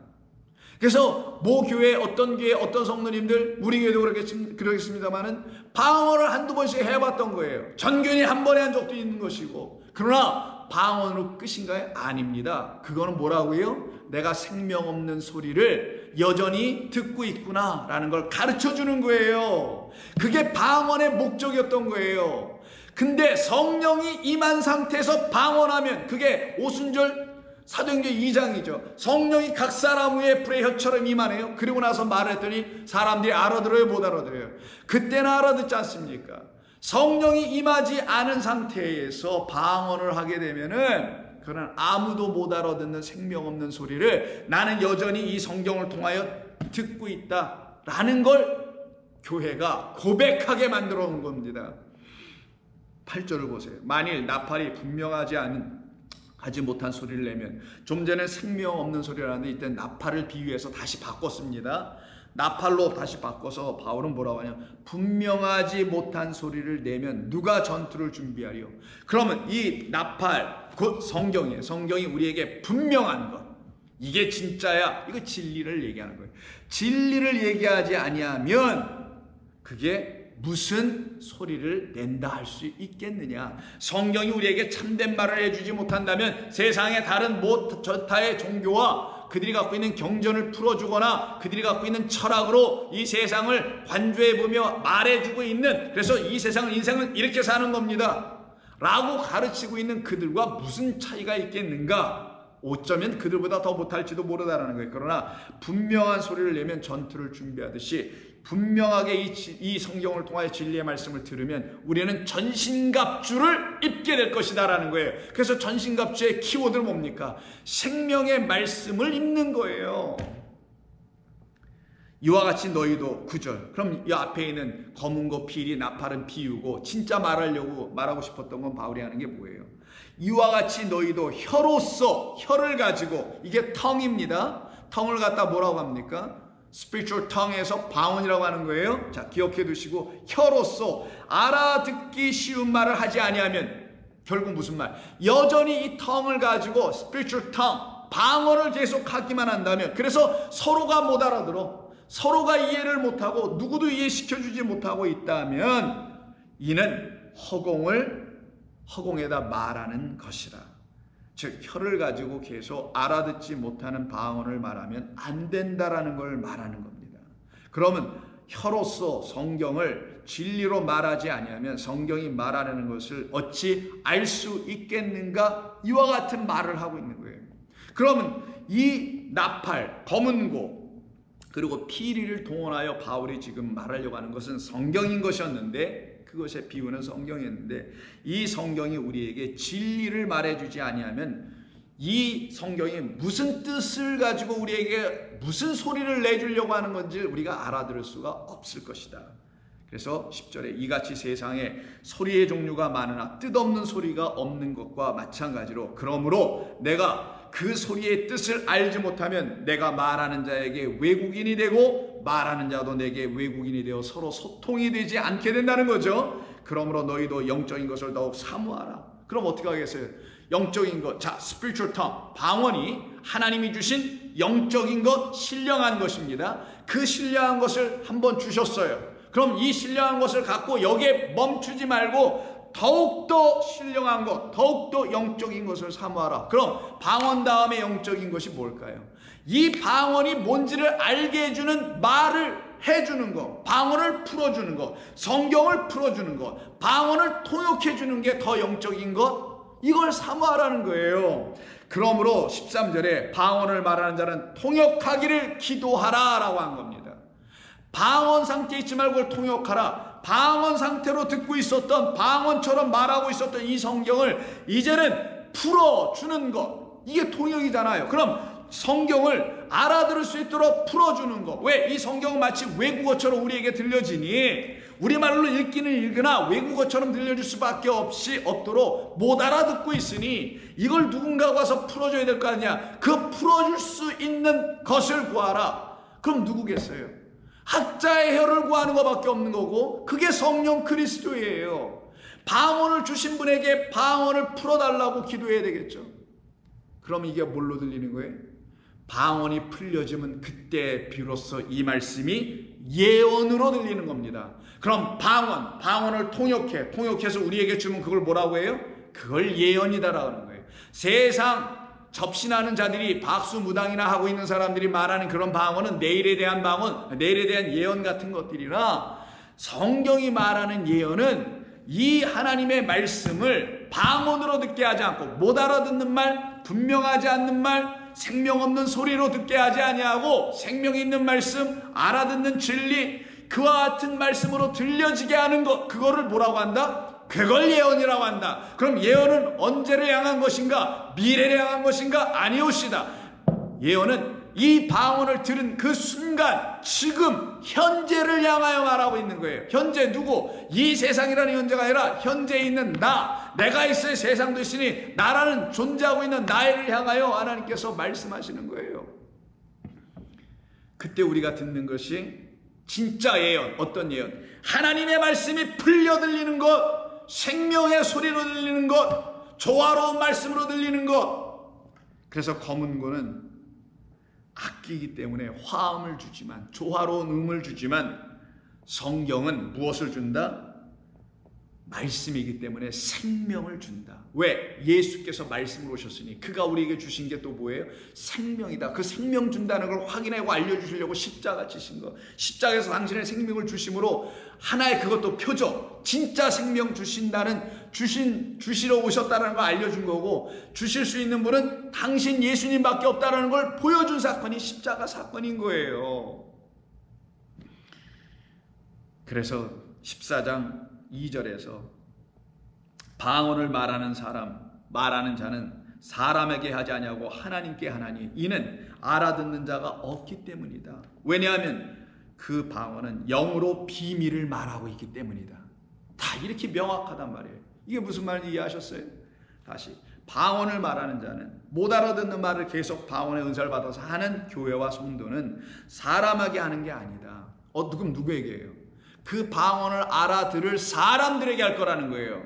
그래서 모 교회, 어떤 교회, 어떤 성도님들, 우리 교회도 그러겠습니다만은 방언을 한두 번씩 해봤던 거예요. 전교인이 한 번에 한 적도 있는 것이고. 그러나 방언으로 끝인가요? 아닙니다. 그거는 뭐라고요? 내가 생명 없는 소리를 여전히 듣고 있구나 라는 걸 가르쳐 주는 거예요. 그게 방언의 목적이었던 거예요. 근데 성령이 임한 상태에서 방언하면 그게 오순절 사도행전 2장이죠. 성령이 각 사람 위에 불의 혀처럼 임하네요. 그리고 나서 말했더니 사람들이 알아들어요, 못 알아들어요? 그때는 알아듣지 않습니까? 성령이 임하지 않은 상태에서 방언을 하게 되면은 그는 아무도 못 알아듣는 생명 없는 소리를 나는 여전히 이 성경을 통하여 듣고 있다라는 걸 교회가 고백하게 만들어 놓은 겁니다. 8절을 보세요. 만일 나팔이 하지 못한 소리를 내면, 좀 전에 생명 없는 소리를 하는데 이때 나팔을 비유해서 다시 바꿨습니다. 나팔로 다시 바꿔서 바울은 뭐라고 하냐, 분명하지 못한 소리를 내면 누가 전투를 준비하리요. 그러면 이 나팔 곧 성경이에요. 성경이 우리에게 분명한 것, 이게 진짜야, 이거 진리를 얘기하는 거예요. 진리를 얘기하지 아니하면 그게 무슨 소리를 낸다 할 수 있겠느냐. 성경이 우리에게 참된 말을 해주지 못한다면 세상의 다른 저타의 종교와 그들이 갖고 있는 경전을 풀어주거나 그들이 갖고 있는 철학으로 이 세상을 관조해보며 말해주고 있는, 그래서 이 세상을, 인생은 이렇게 사는 겁니다 라고 가르치고 있는 그들과 무슨 차이가 있겠는가. 어쩌면 그들보다 더 못할지도 모르다라는 거예요. 그러나 분명한 소리를 내면 전투를 준비하듯이 분명하게 이 성경을 통하여 진리의 말씀을 들으면 우리는 전신갑주를 입게 될 것이다 라는 거예요. 그래서 전신갑주의 키워드는 뭡니까? 생명의 말씀을 입는 거예요. 이와 같이 너희도 9절. 그럼 이 앞에 있는 검은 거, 피리, 나팔은 비유고, 진짜 말하고 싶었던 건 바울이 하는 게 뭐예요? 이와 같이 너희도 혀로서, 혀를 가지고, 이게 tongue입니다. tongue을 갖다 뭐라고 합니까? spiritual tongue에서 방언이라고 하는 거예요. 자, 기억해 두시고, 혀로서 알아듣기 쉬운 말을 하지 아니하면, 결국 무슨 말? 여전히 이 tongue을 가지고 spiritual tongue, 방언을 계속 하기만 한다면, 그래서 서로가 못 알아들어, 서로가 이해를 못하고 누구도 이해시켜주지 못하고 있다면 이는 허공에다 말하는 것이라. 즉 혀를 가지고 계속 알아듣지 못하는 방언을 말하면 안 된다라는 걸 말하는 겁니다. 그러면 혀로서 성경을 진리로 말하지 아니하면 성경이 말하는 것을 어찌 알 수 있겠는가? 이와 같은 말을 하고 있는 거예요. 그러면 이 나팔, 검은 고, 그리고 피리를 동원하여 바울이 지금 말하려고 하는 것은 성경인 것이었는데, 그것의 비유는 성경이었는데, 이 성경이 우리에게 진리를 말해주지 아니하면 이 성경이 무슨 뜻을 가지고 우리에게 무슨 소리를 내주려고 하는 건지 우리가 알아들을 수가 없을 것이다. 그래서 10절에 이같이 세상에 소리의 종류가 많으나 뜻없는 소리가 없는 것과 마찬가지로, 그러므로 내가 그 소리의 뜻을 알지 못하면 내가 말하는 자에게 외국인이 되고 말하는 자도 내게 외국인이 되어 서로 소통이 되지 않게 된다는 거죠. 그러므로 너희도 영적인 것을 더욱 사모하라. 그럼 어떻게 하겠어요? 영적인 것, 자, spiritual tongue, 방언이 하나님이 주신 영적인 것, 신령한 것입니다. 그 신령한 것을 한번 주셨어요. 그럼 이 신령한 것을 갖고 여기에 멈추지 말고 더욱더 신령한 것, 더욱더 영적인 것을 사모하라. 그럼 방언 다음에 영적인 것이 뭘까요? 이 방언이 뭔지를 알게 해주는 말을 해주는 것, 방언을 풀어주는 것, 성경을 풀어주는 것, 방언을 통역해주는 게 더 영적인 것, 이걸 사모하라는 거예요. 그러므로 13절에 방언을 말하는 자는 통역하기를 기도하라 라고 한 겁니다. 방언 상태에 있지 말고 그걸 통역하라. 방언 상태로 듣고 있었던, 방언처럼 말하고 있었던 이 성경을 이제는 풀어주는 것, 이게 통역이잖아요. 그럼 성경을 알아들을 수 있도록 풀어주는 것. 왜? 이 성경은 마치 외국어처럼 우리에게 들려지니 우리말로 읽기는 읽으나 외국어처럼 들려줄 수밖에 없도록 못 알아듣고 있으니 이걸 누군가가 와서 풀어줘야 될 거 아니야. 그 풀어줄 수 있는 것을 구하라. 그럼 누구겠어요? 학자의 혀를 구하는 것밖에 없는 거고, 그게 성령 그리스도예요. 방언을 주신 분에게 방언을 풀어달라고 기도해야 되겠죠. 그럼 이게 뭘로 들리는 거예요? 방언이 풀려지면 그때 비로소 이 말씀이 예언으로 들리는 겁니다. 그럼 방언을 통역해서 우리에게 주면 그걸 뭐라고 해요? 그걸 예언이다라고 하는 거예요. 세상 접신하는 자들이 박수무당이나 하고 있는 사람들이 말하는 그런 방언은 내일에 대한 방언, 내일에 대한 예언 같은 것들이라, 성경이 말하는 예언은 이 하나님의 말씀을 방언으로 듣게 하지 않고, 못 알아듣는 말, 분명하지 않는 말, 생명 없는 소리로 듣게 하지 아니하고 생명 있는 말씀, 알아듣는 진리, 그와 같은 말씀으로 들려지게 하는 것, 그거를 뭐라고 한다? 그걸 예언이라고 한다. 그럼 예언은 언제를 향한 것인가? 미래를 향한 것인가? 아니오시다. 예언은 이 방언을 들은 그 순간 지금 현재를 향하여 말하고 있는 거예요. 현재 누구? 이 세상이라는 현재가 아니라 현재에 있는 내가 있어야 세상도 있으니 나라는 존재하고 있는 나를 향하여 하나님께서 말씀하시는 거예요. 그때 우리가 듣는 것이 진짜 예언. 어떤 예언? 하나님의 말씀이 풀려 들리는 것, 생명의 소리로 들리는 것, 조화로운 말씀으로 들리는 것. 그래서 검은고는 악기이기 때문에 화음을 주지만, 조화로운 음을 주지만, 성경은 무엇을 준다? 말씀이기 때문에 생명을 준다. 왜? 예수께서 말씀으로 오셨으니 그가 우리에게 주신 게 또 뭐예요? 생명이다. 그 생명 준다는 걸 확인하고 알려주시려고 십자가 지신 거. 십자가에서 당신의 생명을 주심으로 하나의 그것도 표적, 진짜 생명 주시러 오셨다는 걸 알려준 거고, 주실 수 있는 분은 당신 예수님밖에 없다는 걸 보여준 사건이 십자가 사건인 거예요. 그래서 14장 2절에서 방언을 말하는 자는 사람에게 하지 아니하고 하나님께 하나니 이는 알아듣는 자가 없기 때문이다. 왜냐하면 그 방언은 영으로 비밀을 말하고 있기 때문이다. 다 이렇게 명확하단 말이에요. 이게 무슨 말인지 이해하셨어요? 다시, 방언을 말하는 자는, 못 알아듣는 말을 계속 방언의 은사를 받아서 하는 교회와 성도는 사람에게 하는 게 아니다. 그럼 누구에게 해요? 그 방언을 알아들을 사람들에게 할 거라는 거예요.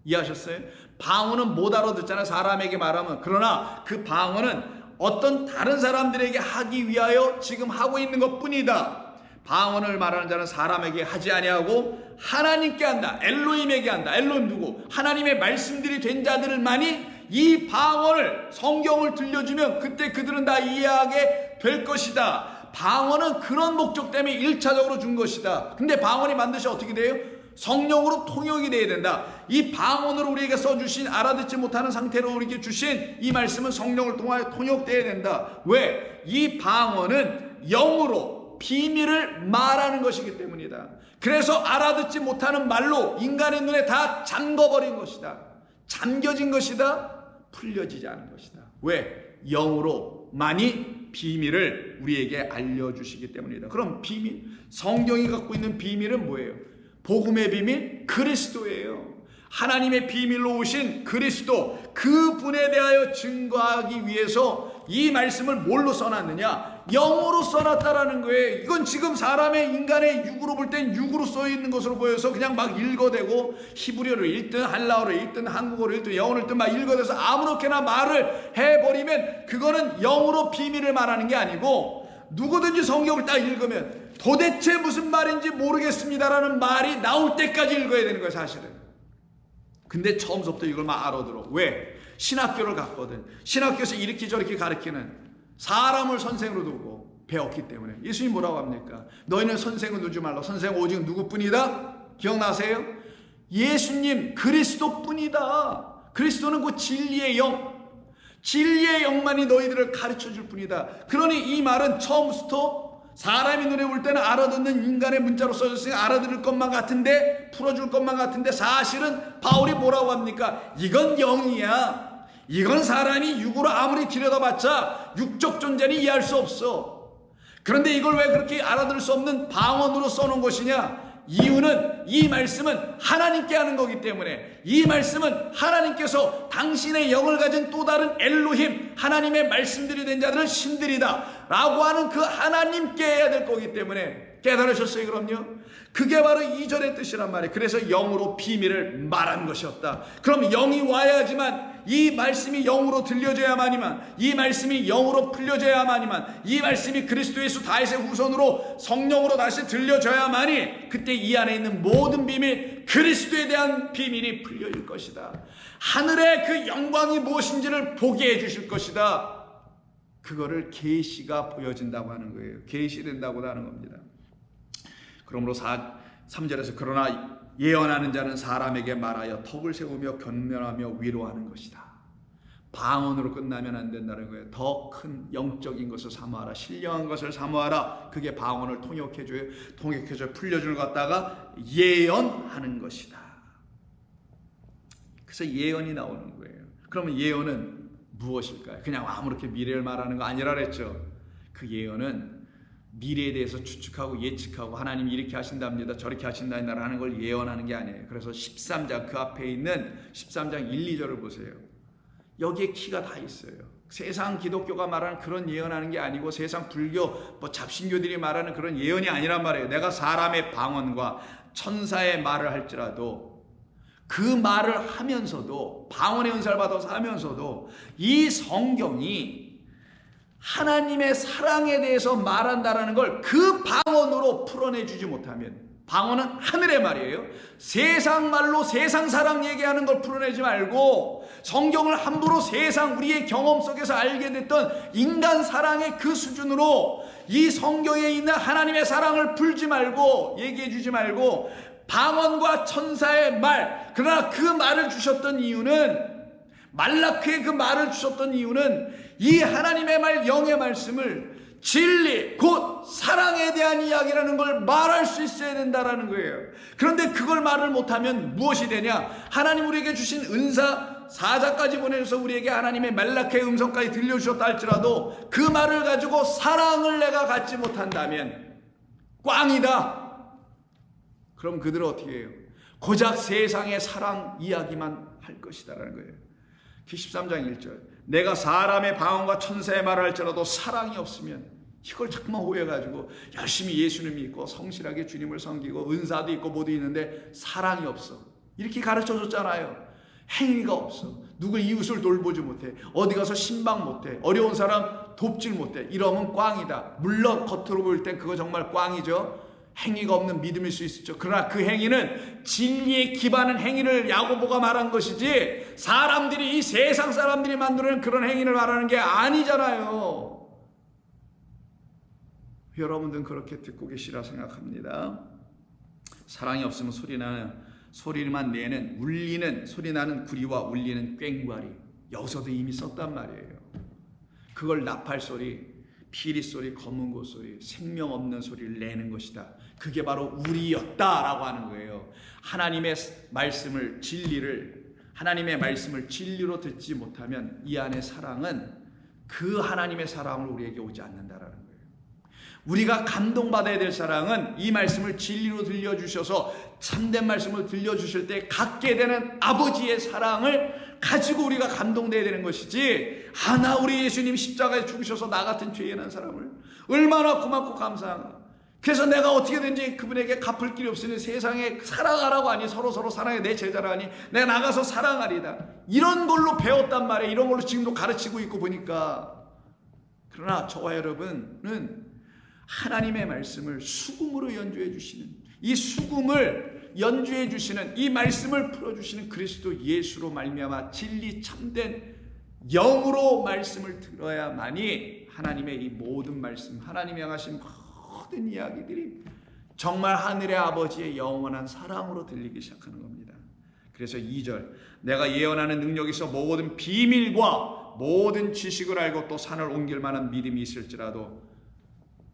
이해하셨어요? 방언은 못 알아듣잖아요. 사람에게 말하면. 그러나 그 방언은 어떤 다른 사람들에게 하기 위하여 지금 하고 있는 것뿐이다. 방언을 말하는 자는 사람에게 하지 아니하고 하나님께 한다. 엘로힘에게 한다. 엘로힘 누구? 하나님의 말씀들이 된 자들만이 이 방언을, 성경을 들려주면 그때 그들은 다 이해하게 될 것이다. 방언은 그런 목적 때문에 1차적으로 준 것이다. 근데 방언이 반드시 어떻게 돼요? 성령으로 통역이 돼야 된다. 이 방언으로 우리에게 써주신, 알아듣지 못하는 상태로 우리에게 주신 이 말씀은 성령을 통하여 통역돼야 된다. 왜? 이 방언은 영으로 비밀을 말하는 것이기 때문이다. 그래서 알아듣지 못하는 말로 인간의 눈에 다 잠궈버린 것이다. 잠겨진 것이다. 풀려지지 않은 것이다. 왜? 영으로 많이 비밀을 우리에게 알려주시기 때문이다. 그럼 비밀, 성경이 갖고 있는 비밀은 뭐예요? 복음의 비밀, 그리스도예요. 하나님의 비밀로 오신 그리스도, 그분에 대하여 증거하기 위해서 이 말씀을 뭘로 써놨느냐? 영으로 써놨다라는 거예요. 이건 지금 사람의, 인간의 육으로 볼 땐 육으로 써있는 것으로 보여서 그냥 막 읽어대고, 히브리어를 읽든 한라어를 읽든 한국어를 읽든 영어를 읽든 막 읽어대서 아무렇게나 말을 해버리면 그거는 영으로 비밀을 말하는 게 아니고, 누구든지 성경을 딱 읽으면 도대체 무슨 말인지 모르겠습니다라는 말이 나올 때까지 읽어야 되는 거예요, 사실은. 근데 처음부터 이걸 막 알아들어. 왜? 신학교를 갔거든. 신학교에서 이렇게 저렇게 가르치는 사람을 선생으로 두고 배웠기 때문에. 예수님 뭐라고 합니까? 너희는 선생을 두지 말라. 선생 오직 누구뿐이다? 기억나세요? 예수님 그리스도뿐이다. 그리스도는 그 진리의 영, 진리의 영만이 너희들을 가르쳐 줄 뿐이다. 그러니 이 말은 처음부터 사람이 눈에 볼 때는 알아듣는 인간의 문자로 써졌으니 알아들을 것만 같은데, 풀어줄 것만 같은데, 사실은 바울이 뭐라고 합니까? 이건 영이야. 이건 사람이 육으로 아무리 들여다봤자 육적 존재는 이해할 수 없어. 그런데 이걸 왜 그렇게 알아들을 수 없는 방언으로 써놓은 것이냐? 이유는 이 말씀은 하나님께 하는 거기 때문에, 이 말씀은 하나님께서 당신의 영을 가진 또 다른 엘로힘, 하나님의 말씀들이 된 자들은 신들이다 라고 하는 그 하나님께 해야 될 거기 때문에. 깨달으셨어요? 그럼요. 그게 바로 2절의 뜻이란 말이에요. 그래서 영으로 비밀을 말한 것이었다. 그럼 영이 와야지만, 이 말씀이 영으로 들려져야만이만, 이 말씀이 영으로 풀려져야만이만, 이 말씀이 그리스도 예수 다윗의 후손으로 성령으로 다시 들려져야만이 그때 이 안에 있는 모든 비밀, 그리스도에 대한 비밀이 풀려질 것이다. 하늘의 그 영광이 무엇인지를 보게 해주실 것이다. 그거를 계시가 보여진다고 하는 거예요. 계시된다고 하는 겁니다. 그러므로 3절에서 그러나 예언하는 자는 사람에게 말하여 턱을 세우며 견면하며 위로하는 것이다. 방언으로 끝나면 안 된다는 거예요. 더 큰 영적인 것을 사모하라. 신령한 것을 사모하라. 그게 방언을 통역해줘요. 풀려주는 것 갖다가 예언하는 것이다. 그래서 예언이 나오는 거예요. 그러면 예언은 무엇일까요? 그냥 아무렇게 미래를 말하는 거 아니라 그랬죠. 그 예언은 미래에 대해서 추측하고 예측하고 하나님이 이렇게 하신답니다, 저렇게 하신다라는 걸 예언하는 게 아니에요. 그래서 13장 그 앞에 있는 13장 1, 2절을 보세요. 여기에 키가 다 있어요. 세상 기독교가 말하는 그런 예언하는 게 아니고 세상 불교 잡신교들이 말하는 그런 예언이 아니란 말이에요. 내가 사람의 방언과 천사의 말을 할지라도 그 말을 하면서도 방언의 은사를 받아서 하면서도 이 성경이 하나님의 사랑에 대해서 말한다라는 걸 그 방언으로 풀어내주지 못하면, 방언은 하늘의 말이에요. 세상 말로 세상 사랑 얘기하는 걸 풀어내지 말고 성경을 함부로 세상 우리의 경험 속에서 알게 됐던 인간 사랑의 그 수준으로 이 성경에 있는 하나님의 사랑을 풀지 말고 얘기해 주지 말고 방언과 천사의 말, 그러나 그 말을 주셨던 이유는, 말라크에 그 말을 주셨던 이유는 이 하나님의 말, 영의 말씀을 진리, 곧 사랑에 대한 이야기라는 걸 말할 수 있어야 된다라는 거예요. 그런데 그걸 말을 못하면 무엇이 되냐? 하나님 우리에게 주신 은사, 사자까지 보내셔서 우리에게 하나님의 말라크의 음성까지 들려주셨다 할지라도 그 말을 가지고 사랑을 내가 갖지 못한다면 꽝이다. 그럼 그들은 어떻게 해요? 고작 세상의 사랑 이야기만 할 것이다라는 거예요. 13장 1절, 내가 사람의 방언과 천사의 말을 할지라도 사랑이 없으면, 이걸 자꾸만 오해해가지고 열심히 예수님 믿고 성실하게 주님을 섬기고 은사도 있고 모두 있는데 사랑이 없어, 이렇게 가르쳐줬잖아요. 행위가 없어, 누구 이웃을 돌보지 못해, 어디 가서 신방 못해, 어려운 사람 돕질 못해, 이러면 꽝이다. 물론 겉으로 보일 땐 그거 정말 꽝이죠. 행위가 없는 믿음일 수 있죠. 그러나 그 행위는 진리에 기반한 행위를 야고보가 말한 것이지 사람들이, 이 세상 사람들이 만드는 그런 행위를 말하는 게 아니잖아요. 여러분들은 그렇게 듣고 계시라 생각합니다. 사랑이 없으면 소리만 내는, 울리는, 소리 나는 구리와 울리는 꽹과리, 여기서도 이미 썼단 말이에요. 그걸 나팔 소리, 피리 소리, 검은고 소리, 생명 없는 소리를 내는 것이다. 그게 바로 우리였다라고 하는 거예요. 하나님의 말씀을, 진리를, 하나님의 말씀을 진리로 듣지 못하면 이 안의 사랑은 그 하나님의 사랑으로 우리에게 오지 않는다라는 거예요. 우리가 감동받아야 될 사랑은 이 말씀을 진리로 들려주셔서 참된 말씀을 들려주실 때 갖게 되는 아버지의 사랑을 가지고 우리가 감동돼야 되는 것이지, 하나 우리 예수님 십자가에 죽으셔서 나 같은 죄인 한 사람을 얼마나 고맙고 감사한가. 그래서 내가 어떻게든지 그분에게 갚을 길이 없으니 세상에 사랑하라고 하니, 서로 사랑해, 내 제자라니 내가 나가서 사랑하리다, 이런 걸로 배웠단 말이에요. 이런 걸로 지금도 가르치고 있고 보니까. 그러나 저와 여러분은 하나님의 말씀을 수금으로 연주해 주시는, 이 수금을 연주해 주시는, 이 말씀을 풀어주시는 그리스도 예수로 말미암아 진리 참된 영으로 말씀을 들어야만이 하나님의 이 모든 말씀, 하나님이 향하신 모든 이야기들이 정말 하늘의 아버지의 영원한 사랑으로 들리기 시작하는 겁니다. 그래서 2절, 내가 예언하는 능력이 있어 모든 비밀과 모든 지식을 알고 또 산을 옮길 만한 믿음이 있을지라도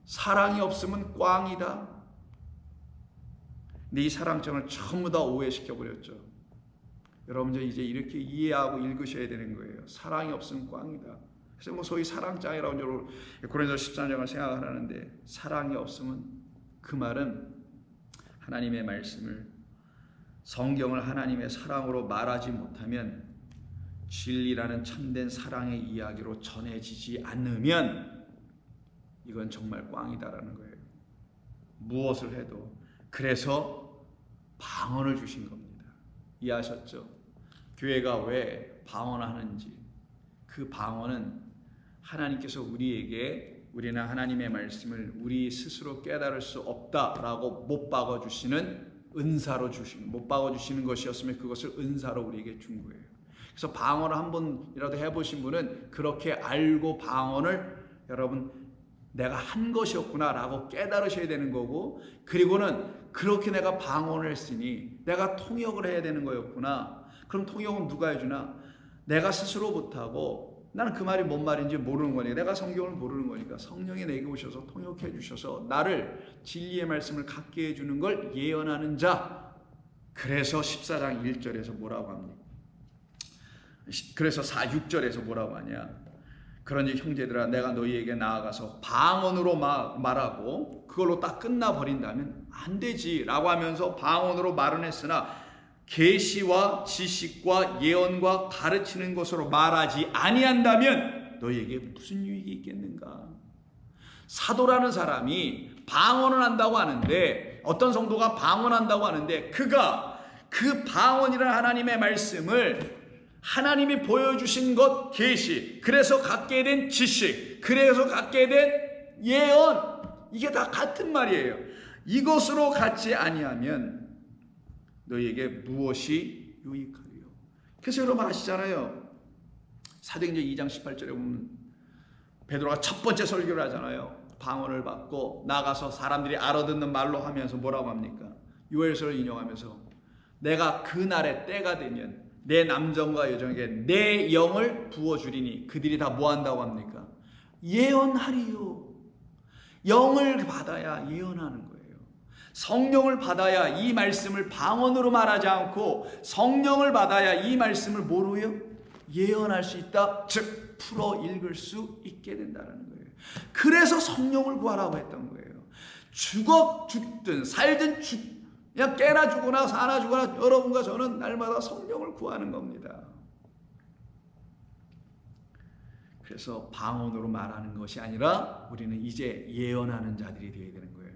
사랑이 없으면 꽝이다. 근데 이 사랑정을 전부 다 오해시켜버렸죠. 여러분 이제 이렇게 이해하고 읽으셔야 되는 거예요. 사랑이 없으면 꽝이다. 그래서 소위 사랑장이라고 고린도서 13장을 생각하는데, 사랑이 없으면, 그 말은 하나님의 말씀을, 성경을 하나님의 사랑으로 말하지 못하면, 진리라는 참된 사랑의 이야기로 전해지지 않으면 이건 정말 꽝이다라는 거예요. 무엇을 해도. 그래서 방언을 주신 겁니다. 이해하셨죠? 교회가 왜 방언하는지. 그 방언은 하나님께서 우리에게, 우리는 하나님의 말씀을 우리 스스로 깨달을 수 없다라고 못 박아주시는 은사로 못 박아주시는 것이었으면 그것을 은사로 우리에게 준 거예요. 그래서 방언을 한 번이라도 해보신 분은 그렇게 알고 방언을 여러분 내가 한 것이었구나 라고 깨달으셔야 되는 거고, 그리고는 그렇게 내가 방언을 했으니 내가 통역을 해야 되는 거였구나. 그럼 통역은 누가 해주나? 내가 스스로 못하고, 나는 그 말이 뭔 말인지 모르는 거니까, 내가 성경을 모르는 거니까 성령이 내게 오셔서 통역해 주셔서 나를 진리의 말씀을 갖게 해주는 걸 예언하는 자. 그래서 14장 1절에서 뭐라고 합니까? 그래서 6절에서 뭐라고 하냐? 그런지 형제들아, 내가 너희에게 나아가서 방언으로 말하고 그걸로 딱 끝나버린다면 안 되지 라고 하면서 방언으로 말은 했으나 계시와 지식과 예언과 가르치는 것으로 말하지 아니한다면 너희에게 무슨 유익이 있겠는가? 사도라는 사람이 방언을 한다고 하는데, 어떤 성도가 방언한다고 하는데, 그가 그 방언이라는 하나님의 말씀을 하나님이 보여주신 것 계시, 그래서 갖게 된 지식, 그래서 갖게 된 예언, 이게 다 같은 말이에요. 이것으로 갖지 아니하면 너희에게 무엇이 유익하리요? 그래서 여러분 아시잖아요. 사도행전 2장 18절에 보면 베드로가 첫 번째 설교를 하잖아요. 방언을 받고 나가서 사람들이 알아듣는 말로 하면서 뭐라고 합니까? 요엘서를 인용하면서 내가 그날의 때가 되면 내 남정과 여정에게 내 영을 부어주리니 그들이 다 뭐 한다고 합니까? 예언하리요. 영을 받아야 예언하는 거예요. 성령을 받아야 이 말씀을 방언으로 말하지 않고 성령을 받아야 이 말씀을 뭐로요? 예언할 수 있다. 즉 풀어 읽을 수 있게 된다는 거예요. 그래서 성령을 구하라고 했던 거예요. 죽든 살든 그냥 깨나 죽거나 사나 죽거나 여러분과 저는 날마다 성령을 구하는 겁니다. 그래서 방언으로 말하는 것이 아니라 우리는 이제 예언하는 자들이 되어야 되는 거예요.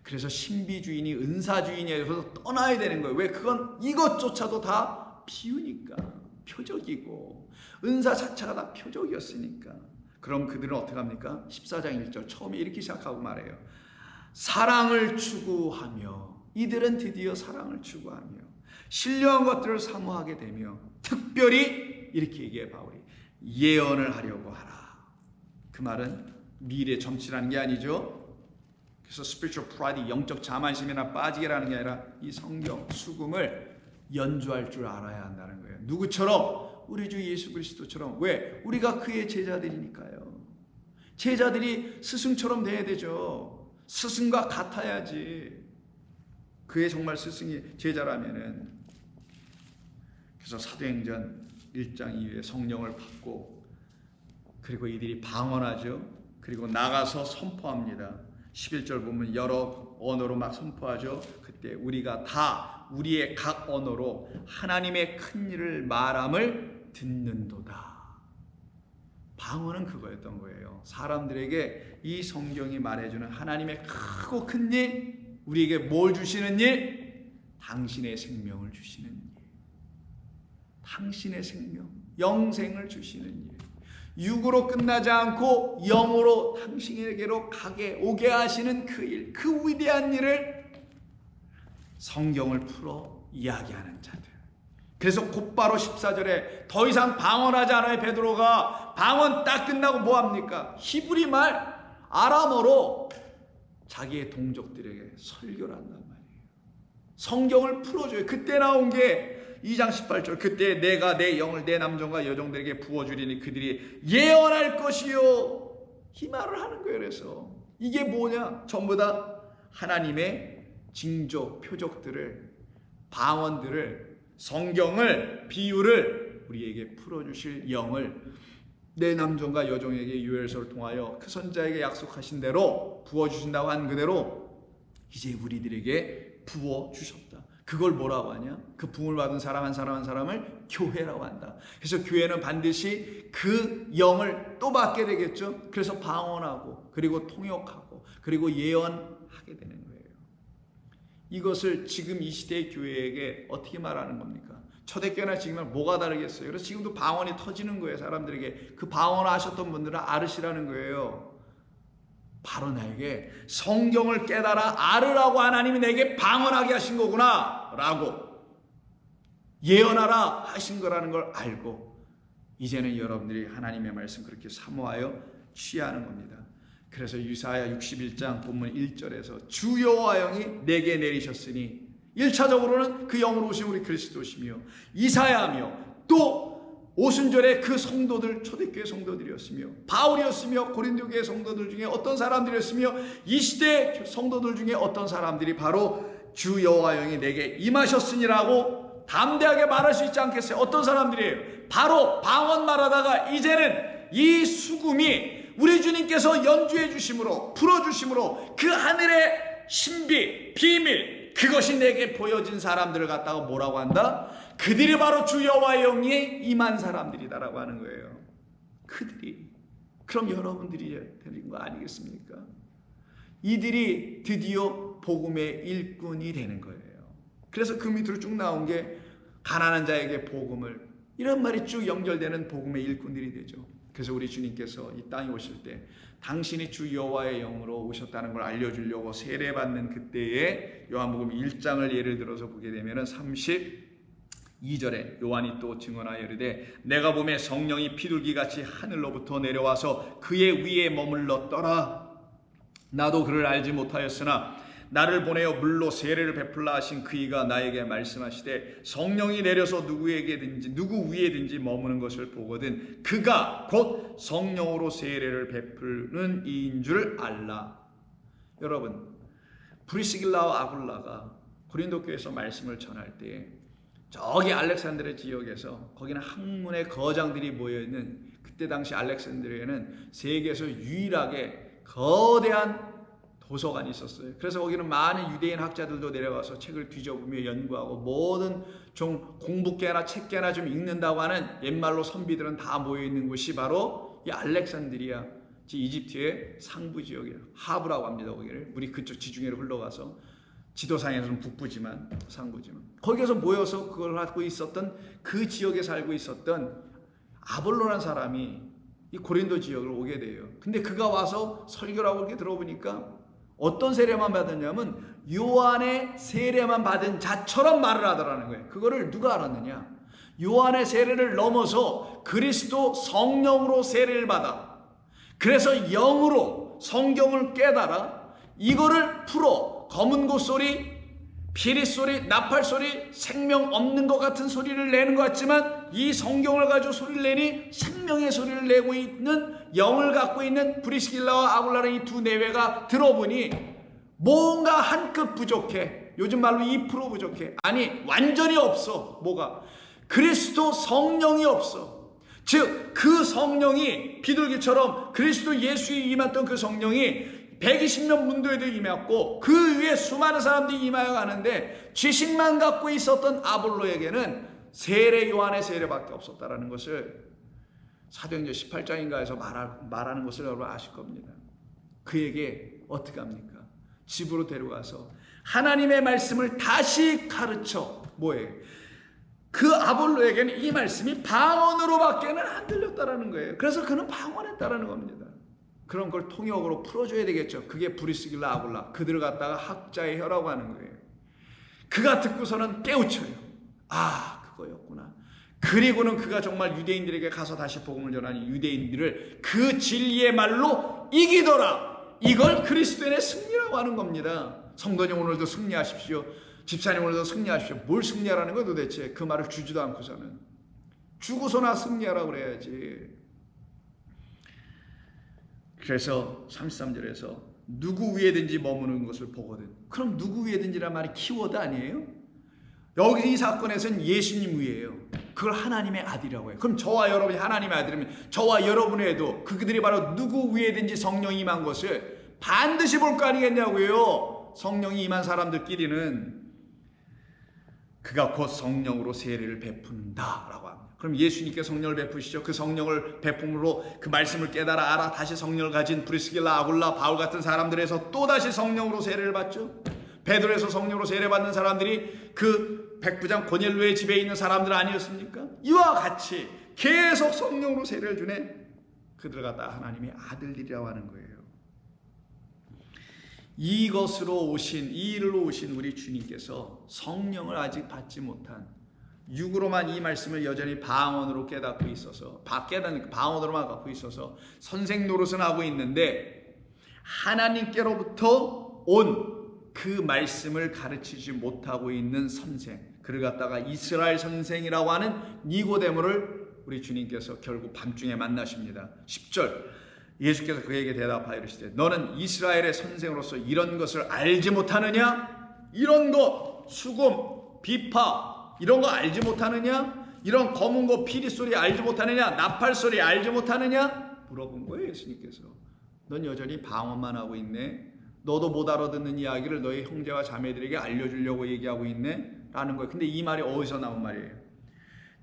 그래서 신비주의니 은사주의니에서 떠나야 되는 거예요. 왜? 그건 이것조차도 다 비유니까, 표적이고 은사 자체가 다 표적이었으니까. 그럼 그들은 어떻게 합니까? 14장 1절 처음에 이렇게 시작하고 말해요. 사랑을 추구하며, 이들은 드디어 사랑을 추구하며 신령한 것들을 사모하게 되며 특별히 이렇게 얘기해 바울이 예언을 하려고 하라. 그 말은 미래 점치라는 게 아니죠. 그래서 spiritual pride, 영적 자만심이나 빠지게라는 게 아니라 이 성경 수금을 연주할 줄 알아야 한다는 거예요. 누구처럼? 우리 주 예수 그리스도처럼. 왜? 우리가 그의 제자들이니까요. 제자들이 스승처럼 돼야 되죠. 스승과 같아야지. 그의 정말 스승이 제자라면은. 그래서 사도행전 1장 이후에 성령을 받고, 그리고 이들이 방언하죠. 그리고 나가서 선포합니다. 11절 보면 여러 언어로 막 선포하죠. 그때 우리가 다 우리의 각 언어로 하나님의 큰 일을 말함을 듣는도다. 방언은 그거였던 거예요. 사람들에게 이 성경이 말해주는 하나님의 크고 큰 일, 우리에게 뭘 주시는 일? 당신의 생명을 주시는 일. 당신의 생명, 영생을 주시는 일. 육으로 끝나지 않고 영으로 당신에게로 오게 하시는 그 일, 그 위대한 일을 성경을 풀어 이야기하는 자들. 그래서 곧바로 14절에 더 이상 방언하지 않아요. 베드로가 방언 딱 끝나고 뭐합니까? 히브리 말, 아람어로 자기의 동족들에게 설교를 한단 말이에요. 성경을 풀어줘요. 그때 나온 게 2장 18절, 그때 내가 내 영을 내 남종과 여종들에게 부어주리니 그들이 예언할 것이요. 이 말을 하는 거예요. 그래서 이게 뭐냐? 전부 다 하나님의 징조, 표적들을, 방언들을, 성경을, 비유를 우리에게 풀어주실 영을 내 남종과 여종에게 요엘서를 통하여 그 선자에게 약속하신 대로 부어주신다고 한 그대로 이제 우리들에게 부어주셨다. 그걸 뭐라고 하냐? 그 부음을 받은 사람 한 사람 한 사람을 교회라고 한다. 그래서 교회는 반드시 그 영을 또 받게 되겠죠. 그래서 방언하고 그리고 통역하고 그리고 예언하게 되는 거예요. 이것을 지금 이 시대의 교회에게 어떻게 말하는 겁니까? 초대교회나 지금은 뭐가 다르겠어요? 그래서 지금도 방언이 터지는 거예요. 사람들에게. 그 방언하셨던 분들은 알으시라는 거예요. 바로 나에게 성경을 깨달아 알으라고 하나님이 내게 방언하게 하신 거구나 라고, 예언하라 하신 거라는 걸 알고 이제는 여러분들이 하나님의 말씀 그렇게 사모하여 취하는 겁니다. 그래서 이사야 61장 본문 1절에서 주 여호와 영이 내게 내리셨으니, 1차적으로는 그 영으로 오신 우리 그리스도시며, 이사야며 또 오순절에 그 성도들, 초대교회 성도들이었으며, 바울이었으며, 고린도교회 성도들 중에 어떤 사람들이었으며, 이 시대 성도들 중에 어떤 사람들이 바로 주 여호와 영이 내게 임하셨으니라고 담대하게 말할 수 있지 않겠어요? 어떤 사람들이에요? 바로 방언 말하다가 이제는 이 수금이 우리 주님께서 연주해 주심으로 풀어주심으로 그 하늘의 신비 비밀 그것이 내게 보여진 사람들을 갖다가 뭐라고 한다? 그들이 바로 주 여호와의 영이 임한 사람들이다라고 하는 거예요. 그들이. 그럼 여러분들이 되는 거 아니겠습니까? 이들이 드디어 복음의 일꾼이 되는 거예요. 그래서 그 밑으로 쭉 나온 게 가난한 자에게 복음을, 이런 말이 쭉 연결되는 복음의 일꾼들이 되죠. 그래서 우리 주님께서 이 땅에 오실 때 당신이 주 여호와의 영으로 오셨다는 걸 알려주려고 세례받는 그때에 요한복음 1장을 예를 들어서 보게 되면 32절에 요한이 또 증언하여 이르되 내가 보매 성령이 비둘기같이 하늘로부터 내려와서 그의 위에 머물렀더라. 나도 그를 알지 못하였으나 나를 보내어 물로 세례를 베풀라 하신 그이가 나에게 말씀하시되 성령이 내려서 누구 위에든지 머무는 것을 보거든 그가 곧 성령으로 세례를 베푸는 이인 줄 알라. 여러분, 브리스길라와 아굴라가 고린도 교회에서 말씀을 전할 때 저기 알렉산드리아 지역에서 거기는 학문의 거장들이 모여있는, 그때 당시 알렉산드리아에는 세계에서 유일하게 거대한 도서관이 있었어요. 그래서 거기는 많은 유대인 학자들도 내려와서 책을 뒤져보며 연구하고 모든 좀 공부깨나 책깨나 좀 읽는다고 하는 옛말로 선비들은 다 모여있는 곳이 바로 이 알렉산드리아, 이집트의 상부 지역이에요. 하브라고 합니다. 거기를 우리 그쪽 지중해로 흘러가서 지도상에서는 북부지만 상부지만 거기에서 모여서 그걸 하고 있었던, 그 지역에 살고 있었던 아볼로라는 사람이 이 고린도 지역을 오게 돼요. 근데 그가 와서 설교를 하고 이렇게 들어보니까 어떤 세례만 받았냐면 요한의 세례만 받은 자처럼 말을 하더라는 거예요. 그거를 누가 알았느냐? 요한의 세례를 넘어서 그리스도 성령으로 세례를 받아, 그래서 영으로 성경을 깨달아 이거를 풀어 검은 고소리, 피리소리, 나팔소리, 생명 없는 것 같은 소리를 내는 것 같지만 이 성경을 가지고 소리를 내니 생명의 소리를 내고 있는, 영을 갖고 있는 브리스길라와 아굴라는 이 두 내외가 들어보니 뭔가 한 끗 부족해. 요즘 말로 2% 부족해. 아니 완전히 없어. 뭐가? 그리스도 성령이 없어. 즉 그 성령이 비둘기처럼 그리스도 예수에 임했던 그 성령이 120년 문도에도 임했고 그 위에 수많은 사람들이 임하여 가는데 지식만 갖고 있었던 아볼로에게는 세례 요한의 세례밖에 없었다라는 것을 사도행전 18장인가에서 말하는 것을 여러분 아실 겁니다. 그에게 어떻게 합니까? 집으로 데려가서 하나님의 말씀을 다시 가르쳐. 뭐예요? 그 아볼로에게는 이 말씀이 방언으로밖에는 안 들렸다라는 거예요. 그래서 그는 방언했다라는 겁니다. 그런 걸 통역으로 풀어줘야 되겠죠. 그게 브리스길라 아굴라, 그들을 갖다가 학자의 혀라고 하는 거예요. 그가 듣고서는 깨우쳐요. 아, 그거였구나. 그리고는 그가 정말 유대인들에게 가서 다시 복음을 전하니 유대인들을 그 진리의 말로 이기더라. 이걸 그리스도인의 승리라고 하는 겁니다. 성도님 오늘도 승리하십시오. 집사님 오늘도 승리하십시오. 뭘 승리하라는 거야 도대체? 그 말을 주지도 않고서는. 주고서나 승리하라고 그래야지. 그래서 33절에서 누구 위에든지 머무는 것을 보거든. 그럼 누구 위에든지란 말이 키워드 아니에요? 여기 이 사건에서는 예수님 위에요. 그걸 하나님의 아들이라고 해요. 그럼 저와 여러분이 하나님의 아들이면 저와 여러분에도 그들이 바로 누구 위에든지 성령이 임한 것을 반드시 볼 거 아니겠냐고요. 성령이 임한 사람들끼리는 그가 곧 성령으로 세례를 베푼다라고 합니다. 그럼 예수님께 성령을 베푸시죠. 그 성령을 베품으로 그 말씀을 깨달아 알아 다시 성령을 가진 브리스길라, 아굴라, 바울 같은 사람들에서 또다시 성령으로 세례를 받죠. 베드로에서 성령으로 세례받는 사람들이 그 백부장 고넬료의 집에 있는 사람들 아니었습니까? 이와 같이 계속 성령으로 세례를 주네. 그들 갖다 하나님의 아들이라고 하는 거예요. 이것으로 오신, 이 일로 오신 우리 주님께서 성령을 아직 받지 못한, 육으로만 이 말씀을 여전히 방언으로 깨닫고 있어서, 방언으로만 갖고 있어서 선생 노릇은 하고 있는데 하나님께로부터 온 그 말씀을 가르치지 못하고 있는 선생, 그를 갖다가 이스라엘 선생이라고 하는 니고데모를 우리 주님께서 결국 밤중에 만나십니다. 10절 예수께서 그에게 대답하여 이르시되 너는 이스라엘의 선생으로서 이런 것을 알지 못하느냐? 이런 것, 수금, 비파 이런 거 알지 못하느냐? 이런 검은 거 피리 소리 알지 못하느냐? 나팔 소리 알지 못하느냐? 물어본 거예요, 예수님께서. 넌 여전히 방언만 하고 있네. 너도 못 알아듣는 이야기를 너희 형제와 자매들에게 알려주려고 얘기하고 있네? 라는 거예요. 근데 이 말이 어디서 나온 말이에요?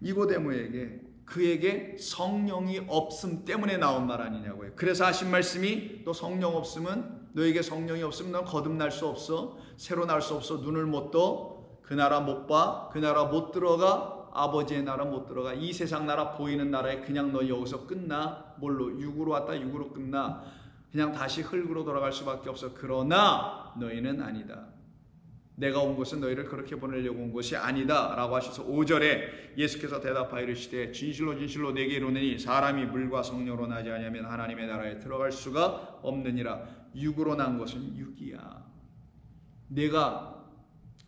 니고데모에게, 그에게 성령이 없음 때문에 나온 말 아니냐고요. 그래서 하신 말씀이, 너 성령 없으면, 너에게 성령이 없으면 넌 거듭날 수 없어. 새로 날 수 없어. 눈을 못 떠. 그 나라 못 봐. 그 나라 못 들어가. 아버지의 나라 못 들어가. 이 세상 나라 보이는 나라에 그냥 너 여기서 끝나. 뭘로? 육으로 왔다 육으로 끝나. 그냥 다시 흙으로 돌아갈 수밖에 없어. 그러나 너희는 아니다. 내가 온 것은 너희를 그렇게 보내려고 온 것이 아니다 라고 하셔서 5절에 예수께서 대답하여 이르시되 진실로 진실로 내게 이르노니 사람이 물과 성령으로 나지 아니하면 하나님의 나라에 들어갈 수가 없느니라. 육으로 난 것은 육이야. 내가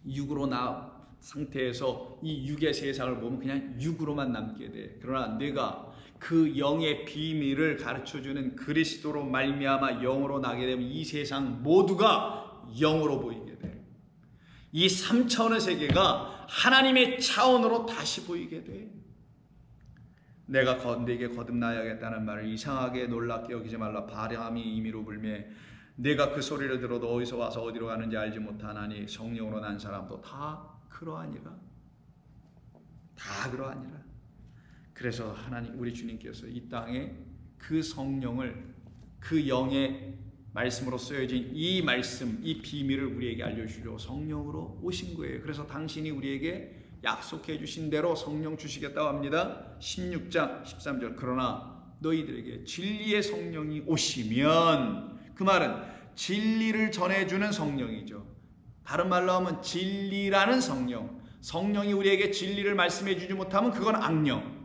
육으로 나 상태에서 이 육의 세상을 보면 그냥 육으로만 남게 돼. 그러나 내가 그 영의 비밀을 가르쳐주는 그리스도로 말미암아 영으로 나게 되면 이 세상 모두가 영으로 보이게 돼. 이 3차원의 세계가 하나님의 차원으로 다시 보이게 돼. 내가 내게 거듭나야겠다는 말을 이상하게 놀랍게 여기지 말라. 바람이 임의로 불매 내가 그 소리를 들어도 어디서 와서 어디로 가는지 알지 못하나니 성령으로 난 사람도 다 그러하니라. 다 그러하니라. 그래서 하나님 우리 주님께서 이 땅에 그 성령을 그 영의 말씀으로 쓰여진 이 말씀, 이 비밀을 우리에게 알려주려고 성령으로 오신 거예요. 그래서 당신이 우리에게 약속해 주신 대로 성령 주시겠다고 합니다. 16장 13절 그러나 너희들에게 진리의 성령이 오시면, 그 말은 진리를 전해주는 성령이죠. 다른 말로 하면 진리라는 성령, 성령이 우리에게 진리를 말씀해 주지 못하면 그건 악령.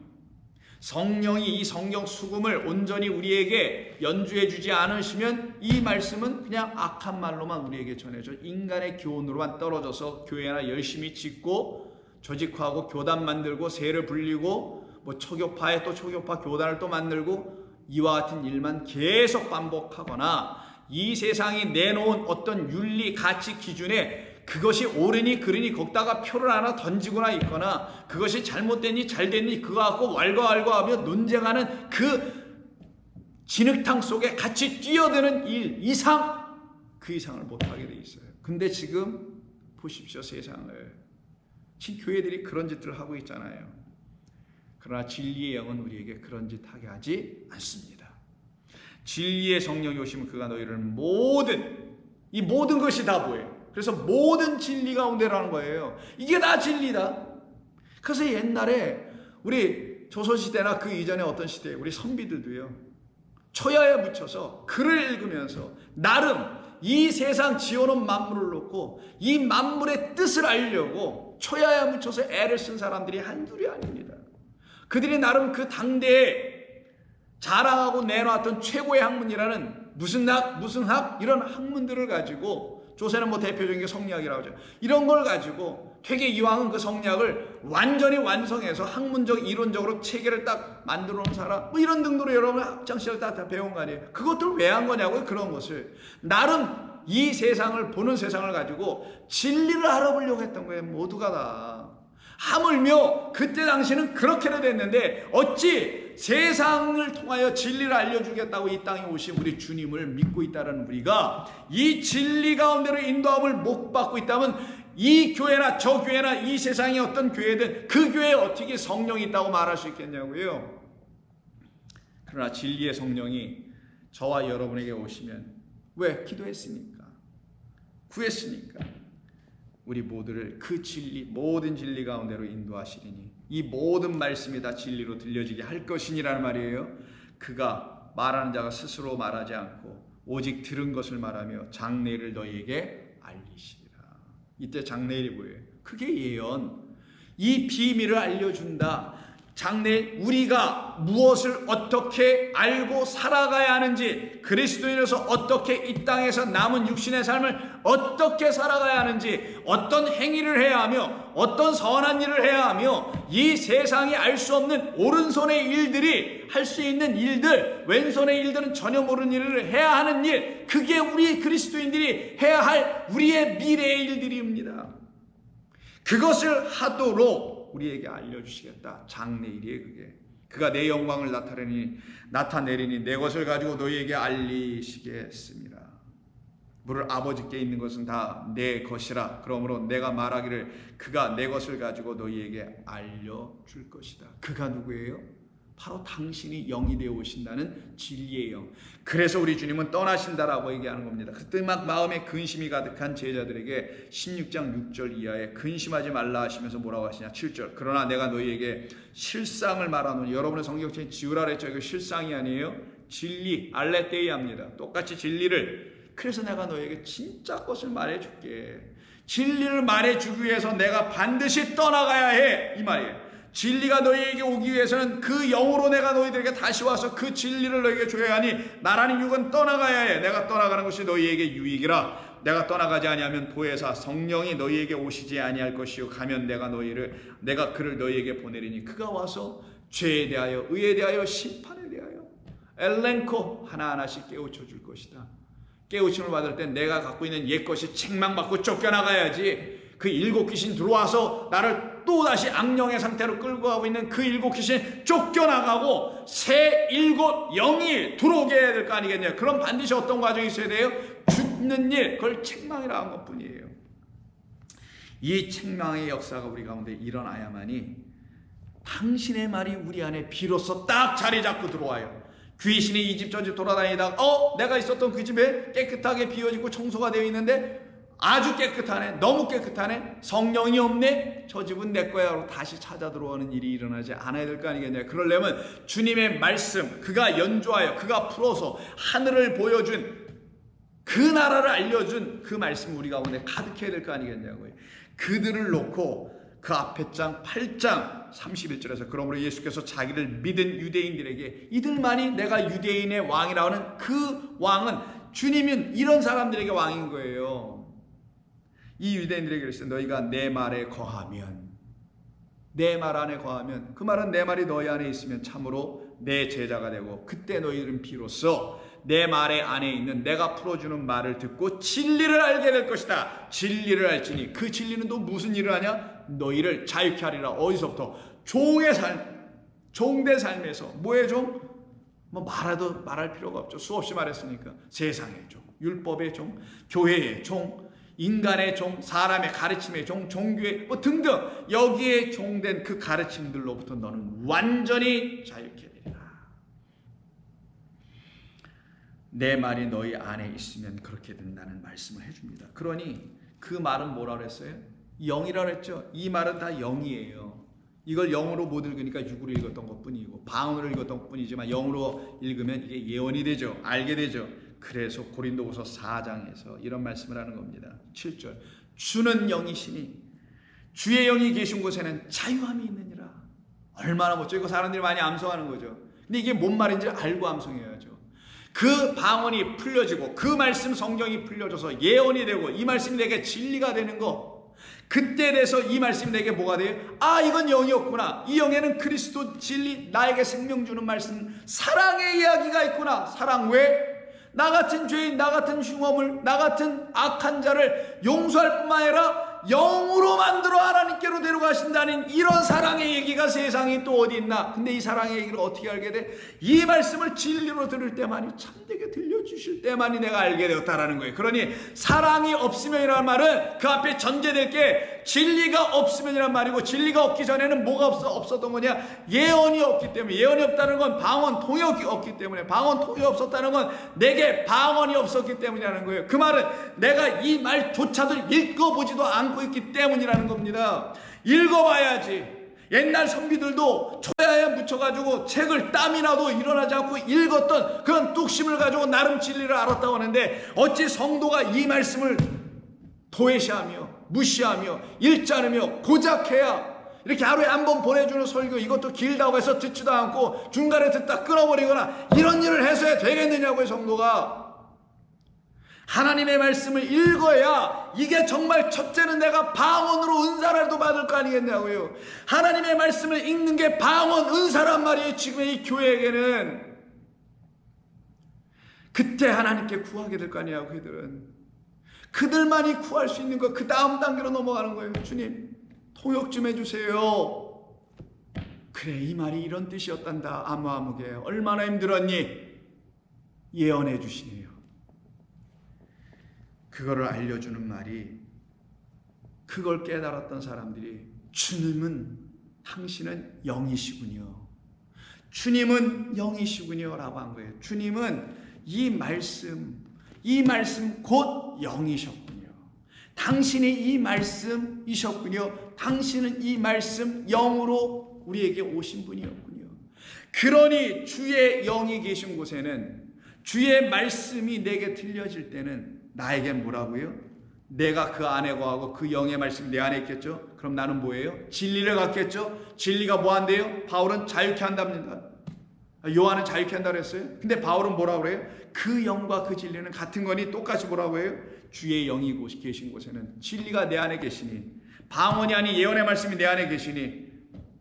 성령이 이 성경 수금을 온전히 우리에게 연주해 주지 않으시면 이 말씀은 그냥 악한 말로만 우리에게 전해져 인간의 교훈으로만 떨어져서 교회나 열심히 짓고 조직화하고 교단 만들고 세를 불리고 뭐 초교파에 또 초교파 교단을 또 만들고 이와 같은 일만 계속 반복하거나 이 세상이 내놓은 어떤 윤리 가치 기준에 그것이 옳으니 그르니 거기다가 표를 하나 던지거나 있거나 그것이 잘못됐니 잘됐니 그거 갖고 왈가왈부하며 논쟁하는 그 진흙탕 속에 같이 뛰어드는 일 이상 그 이상을 못하게 돼 있어요. 근데 지금 보십시오. 세상을 지금 교회들이 그런 짓들을 하고 있잖아요. 그러나 진리의 영은 우리에게 그런 짓 하게 하지 않습니다. 진리의 성령이 오시면 그가 너희를 이 모든 것이 다 뭐예요? 그래서 모든 진리 가운데라는 거예요. 이게 다 진리다. 그래서 옛날에 우리 조선시대나 그 이전에 어떤 시대에 우리 선비들도요. 초야에 묻혀서 글을 읽으면서 나름 이 세상 지어놓은 만물을 놓고 이 만물의 뜻을 알려고 초야에 묻혀서 애를 쓴 사람들이 한둘이 아닙니다. 그들이 나름 그 당대에 자랑하고 내놓았던 최고의 학문이라는 무슨 학 이런 학문들을 가지고 조선은 뭐 대표적인 게 성리학이라고 하죠. 이런 걸 가지고 되게 이왕은 그 성리학을 완전히 완성해서 학문적 이론적으로 체계를 딱 만들어 놓은 사람 뭐 이런 등등으로 여러분 학창시절 다 배운 거 아니에요. 그것들 왜 한 거냐고요. 그런 것을 나름 이 세상을 보는 세상을 가지고 진리를 알아보려고 했던 거예요. 모두가 다. 하물며 그때 당시는 그렇게는 됐는데 어찌 세상을 통하여 진리를 알려주겠다고 이 땅에 오신 우리 주님을 믿고 있다는 우리가 이 진리 가운데로 인도함을 못 받고 있다면 이 교회나 저 교회나 이 세상의 어떤 교회든 그 교회에 어떻게 성령이 있다고 말할 수 있겠냐고요. 그러나 진리의 성령이 저와 여러분에게 오시면 왜? 기도했으니까, 구했으니까 우리 모두를 그 진리, 모든 진리 가운데로 인도하시리니 이 모든 말씀이 다 진리로 들려지게 할 것이니라는 말이에요. 그가 말하는 자가 스스로 말하지 않고 오직 들은 것을 말하며 장래일을 너희에게 알리시리라. 이때 장래일이 뭐예요? 그게 예언. 이 비밀을 알려준다. 장래일 우리가 무엇을 어떻게 알고 살아가야 하는지, 그리스도인으로서 어떻게 이 땅에서 남은 육신의 삶을 어떻게 살아가야 하는지, 어떤 행위를 해야 하며 어떤 선한 일을 해야 하며 이 세상이 알 수 없는 오른손의 일들이 할 수 있는 일들, 왼손의 일들은 전혀 모르는 일을 해야 하는 일, 그게 우리 그리스도인들이 해야 할 우리의 미래의 일들입니다. 그것을 하도록 우리에게 알려주시겠다. 장래일이에요 그게. 그가 내 영광을 나타내리니 내 것을 가지고 너희에게 알리시겠습니다. 무릇 아버지께 있는 것은 다 내 것이라. 그러므로 내가 말하기를 그가 내 것을 가지고 너희에게 알려줄 것이다. 그가 누구예요? 바로 당신이 영이 되어 오신다는 진리의 영. 그래서 우리 주님은 떠나신다라고 얘기하는 겁니다. 그때 막 마음에 근심이 가득한 제자들에게 16장 6절 이하에 근심하지 말라 하시면서 뭐라고 하시냐. 7절. 그러나 내가 너희에게 실상을 말하노니. 여러분의 성경책에 지우라 그랬죠. 이거 실상이 아니에요. 진리, 알레테이아입니다. 똑같이 진리를. 그래서 내가 너희에게 진짜 것을 말해줄게. 진리를 말해주기 위해서 내가 반드시 떠나가야 해. 이 말이에요. 진리가 너희에게 오기 위해서는 그 영으로 내가 너희들에게 다시 와서 그 진리를 너희에게 줘야 하니 나라는 육은 떠나가야 해. 내가 떠나가는 것이 너희에게 유익이라. 내가 떠나가지 아니하면 보혜사 성령이 너희에게 오시지 아니할 것이요 가면 내가 그를 너희에게 보내리니 그가 와서 죄에 대하여 의에 대하여 심판에 대하여 엘렌코 하나하나씩 깨우쳐 줄 것이다. 깨우침을 받을 때 내가 갖고 있는 옛것이 책망받고 쫓겨나가야지. 그 7 귀신 들어와서 나를 또다시 악령의 상태로 끌고 가고 있는 그 7 귀신 쫓겨나가고 새 7 영이 들어오게 해야 될 거 아니겠냐. 그럼 반드시 어떤 과정이 있어야 돼요? 죽는 일, 그걸 책망이라 한 것뿐이에요. 이 책망의 역사가 우리 가운데 일어나야만이 당신의 말이 우리 안에 비로소 딱 자리 잡고 들어와요. 귀신이 이 집 저 집 돌아다니다가 내가 있었던 그 집에 깨끗하게 비워지고 청소가 되어 있는데 아주 깨끗하네, 너무 깨끗하네, 성령이 없네, 저 집은 내 거야 하고 다시 찾아 들어오는 일이 일어나지 않아야 될 거 아니겠냐. 그러려면 주님의 말씀, 그가 연주하여 그가 풀어서 하늘을 보여준 그 나라를 알려준 그 말씀 우리 가운데 가득해야 될 거 아니겠냐고요. 그들을 놓고 그 앞에 장 8장 31절에서 그러므로 예수께서 자기를 믿은 유대인들에게 이들만이 내가 유대인의 왕이라고 하는 그 왕은 주님은 이런 사람들에게 왕인 거예요. 이 유대인들에게 그랬어요. 너희가 내 말에 거하면, 내 말 안에 거하면, 그 말은 내 말이 너희 안에 있으면 참으로 내 제자가 되고 그때 너희들은 비로소 내 말의 안에 있는 내가 풀어주는 말을 듣고 진리를 알게 될 것이다. 진리를 알지니 그 진리는 또 무슨 일을 하냐? 너희를 자유케 하리라. 어디서부터? 종의 삶, 종된 삶에서. 뭐의 종? 뭐 말할 필요가 없죠. 수없이 말했으니까. 세상의 종, 율법의 종, 교회의 종, 인간의 종, 사람의 가르침의 종, 종교의 뭐 등등 여기에 종된 그 가르침들로부터 너는 완전히 자유케 되리라. 내 말이 너희 안에 있으면 그렇게 된다는 말씀을 해줍니다. 그러니 그 말은 뭐라 그랬어요? 영이라 그랬죠. 이 말은 다 영이에요. 이걸 영으로 못 읽으니까 육으로 읽었던 것뿐이고 방언으로 읽었던 것뿐이지만 영으로 읽으면 이게 예언이 되죠. 알게 되죠. 그래서 고린도후서 4장에서 이런 말씀을 하는 겁니다. 7절. 주는 영이시니 주의 영이 계신 곳에는 자유함이 있느니라. 얼마나 멋져. 이거 사람들이 많이 암송하는 거죠. 근데 이게 뭔 말인지 알고 암송해야죠. 그 방언이 풀려지고 그 말씀 성경이 풀려져서 예언이 되고 이 말씀이 내게 진리가 되는 거, 그때 돼서 이 말씀이 내게 뭐가 돼요? 아, 이건 영이었구나. 이 영에는 그리스도 진리, 나에게 생명 주는 말씀, 사랑의 이야기가 있구나. 사랑 왜? 나 같은 죄인, 나 같은 흉엄을, 나 같은 악한 자를 용서할 뿐만 아니라 영으로 만들어 하나님께로 데려가신다는 이런 사랑의 얘기가 세상에 또 어디 있나. 근데 이 사랑의 얘기를 어떻게 알게 돼? 이 말씀을 진리로 들을 때만이, 참되게 들려주실 때만이 내가 알게 되었다라는 거예요. 그러니 사랑이 없으면이라는 말은 그 앞에 전제될 게 진리가 없으면이란 말이고, 진리가 없기 전에는 뭐가 없었던 거냐? 예언이 없기 때문에. 예언이 없다는 건 방언 통역이 없기 때문에, 방언 통역이 없었다는 건 내게 방언이 없었기 때문이라는 거예요. 그 말은 내가 이 말조차도 읽어보지도 않고 있기 때문이라는 겁니다. 읽어봐야지. 옛날 선비들도 초야에 묻혀가지고 책을 땀이 나도 일어나지 않고 읽었던 그런 뚝심을 가지고 나름 진리를 알았다고 하는데, 어찌 성도가 이 말씀을 도외시하며 무시하며 읽지 않으며 고작해야 이렇게 하루에 한 번 보내주는 설교, 이것도 길다고 해서 듣지도 않고 중간에 듣다 끊어버리거나 이런 일을 해서야 되겠느냐고요. 성도가 하나님의 말씀을 읽어야 이게 정말 첫째는 내가 방언으로 은사라도 받을 거 아니겠냐고요. 하나님의 말씀을 읽는 게 방언 은사란 말이에요. 지금의 이 교회에게는. 그때 하나님께 구하게 될 거 아니냐고. 그들만이 구할 수 있는 거, 그 다음 단계로 넘어가는 거예요. 주님 통역 좀 해주세요. 그래, 이 말이 이런 뜻이었단다. 아무아무게 얼마나 힘들었니? 예언해 주시네요. 그거를 알려주는 말이, 그걸 깨달았던 사람들이 주님은, 당신은 영이시군요, 주님은 영이시군요 라고 한 거예요. 주님은 이 말씀 곧 영이셨군요. 당신이 이 말씀이셨군요. 당신은 이 말씀 영으로 우리에게 오신 분이었군요. 그러니 주의 영이 계신 곳에는, 주의 말씀이 내게 들려질 때는 나에겐 뭐라고요? 내가 그 안에 거하고 그 영의 말씀이 내 안에 있겠죠? 그럼 나는 뭐예요? 진리를 갖겠죠? 진리가 뭐 한대요? 바울은 자유케 한답니다. 요한은 자유케 한다고 했어요. 근데 바울은 뭐라고 그래요? 그 영과 그 진리는 같은 거니? 똑같이 뭐라고 해요? 주의 영이 계신 곳에는 진리가 내 안에 계시니, 방언이 아닌 예언의 말씀이 내 안에 계시니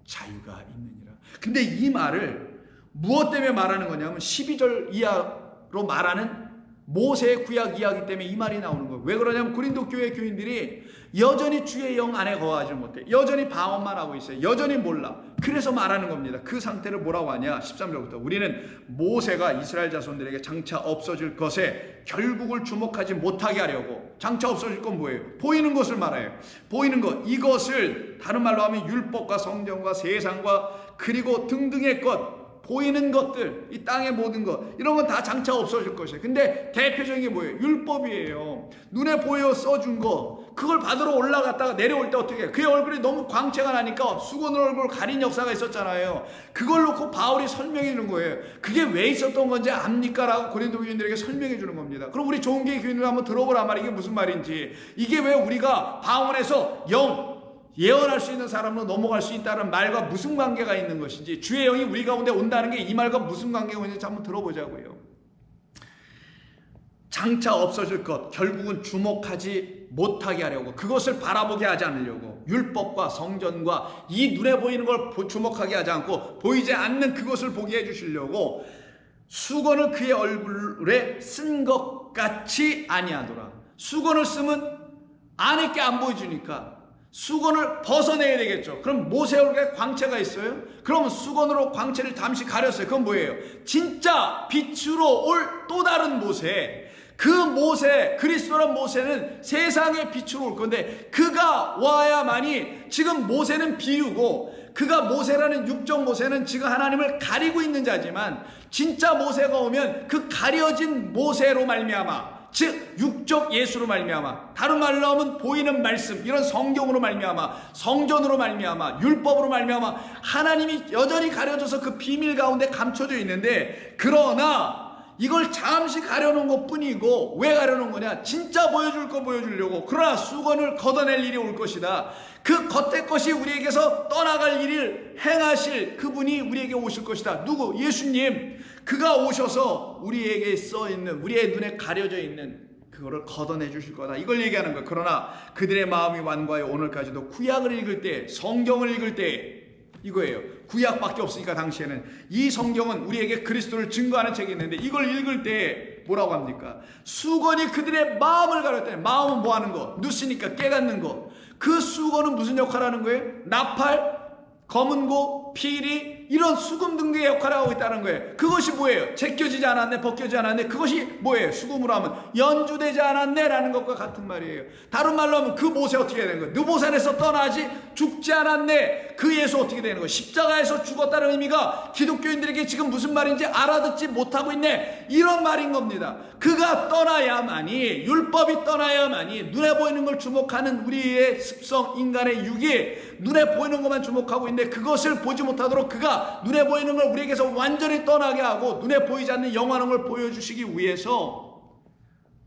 자유가 있느니라. 근데 이 말을 무엇 때문에 말하는 거냐면 12절 이하로 말하는 모세의 구약 이야기 때문에 이 말이 나오는 거예요. 왜 그러냐면 고린도 교회 교인들이 여전히 주의 영 안에 거하지 못해. 여전히 방언만 하고 있어요. 여전히 몰라. 그래서 말하는 겁니다. 그 상태를 뭐라고 하냐? 13절부터 우리는 모세가 이스라엘 자손들에게 장차 없어질 것에 결국을 주목하지 못하게 하려고, 장차 없어질 건 뭐예요? 보이는 것을 말해요. 보이는 것, 이것을 다른 말로 하면 율법과 성경과 세상과 그리고 등등의 것, 보이는 것들, 이 땅의 모든 것, 이런 건 다 장차 없어질 것이에요. 근데 대표적인 게 뭐예요? 율법이에요. 눈에 보여 써준 거, 그걸 받으러 올라갔다가 내려올 때 어떻게 해요? 그의 얼굴이 너무 광채가 나니까 수건으로 얼굴을 가린 역사가 있었잖아요. 그걸 놓고 바울이 설명해 주는 거예요. 그게 왜 있었던 건지 압니까? 라고 고린도 교인들에게 설명해 주는 겁니다. 그럼 우리 좋은 교회 교인들 한번 들어보란 말이에요. 이게 무슨 말인지. 이게 왜 우리가 방언에서 예언할 수 있는 사람으로 넘어갈 수 있다는 말과 무슨 관계가 있는 것인지, 주의 영이 우리 가운데 온다는 게 이 말과 무슨 관계가 있는지 한번 들어보자고요. 장차 없어질 것, 결국은 주목하지 못하게 하려고, 그것을 바라보게 하지 않으려고, 율법과 성전과 이 눈에 보이는 걸 주목하게 하지 않고 보이지 않는 그것을 보게 해주시려고 수건을 그의 얼굴에 쓴 것 같이 아니하더라. 수건을 쓰면 안에 게 안 보여주니까 수건을 벗어내야 되겠죠. 그럼 모세 얼굴에 광채가 있어요? 그럼 수건으로 광채를 잠시 가렸어요. 그건 뭐예요? 진짜 빛으로 올 또 다른 모세. 그 모세, 그리스도란 모세는 세상의 빛으로 올 건데, 그가 와야만이, 지금 모세는 비유고, 그가 모세라는 육적 모세는 지금 하나님을 가리고 있는 자지만, 진짜 모세가 오면 그 가려진 모세로 말미암아, 즉 육적 예수로 말미암아, 다른 말로 하면 보이는 말씀, 이런 성경으로 말미암아, 성전으로 말미암아, 율법으로 말미암아 하나님이 여전히 가려져서 그 비밀 가운데 감춰져 있는데, 그러나 이걸 잠시 가려놓은 것 뿐이고, 왜 가려놓은 거냐? 진짜 보여줄 거 보여주려고. 그러나 수건을 걷어낼 일이 올 것이다. 그 겉의 것이 우리에게서 떠나갈 일을 행하실 그분이 우리에게 오실 것이다. 누구? 예수님. 그가 오셔서 우리에게 써있는, 우리의 눈에 가려져 있는 그거를 걷어내 주실 거다. 이걸 얘기하는 거예요. 그러나 그들의 마음이 완고하여 오늘까지도 구약을 읽을 때, 성경을 읽을 때 이거예요. 구약밖에 없으니까 당시에는 이 성경은 우리에게 그리스도를 증거하는 책이 있는데, 이걸 읽을 때 뭐라고 합니까? 수건이 그들의 마음을 가렸대. 마음은 뭐 하는 거? 누시니까 깨닫는 거. 그 수건은 무슨 역할을 하는 거예요? 나팔, 검은고, 피리, 이런 수금 등등의 역할을 하고 있다는 거예요. 그것이 뭐예요? 제껴지지 않았네, 벗겨지지 않았네. 그것이 뭐예요? 수금으로 하면 연주되지 않았네 라는 것과 같은 말이에요. 다른 말로 하면 그 모세 어떻게 되는 거예요? 느보산에서 떠나지 죽지 않았네. 그 예수 어떻게 되는 거예요? 십자가에서 죽었다는 의미가 기독교인들에게 지금 무슨 말인지 알아듣지 못하고 있네, 이런 말인 겁니다. 그가 떠나야만이, 율법이 떠나야만이 눈에 보이는 걸 주목하는 우리의 습성, 인간의 육이 눈에 보이는 것만 주목하고 있는데, 그것을 보지 못하도록 그가 눈에 보이는 걸 우리에게서 완전히 떠나게 하고 눈에 보이지 않는 영원한 걸 보여주시기 위해서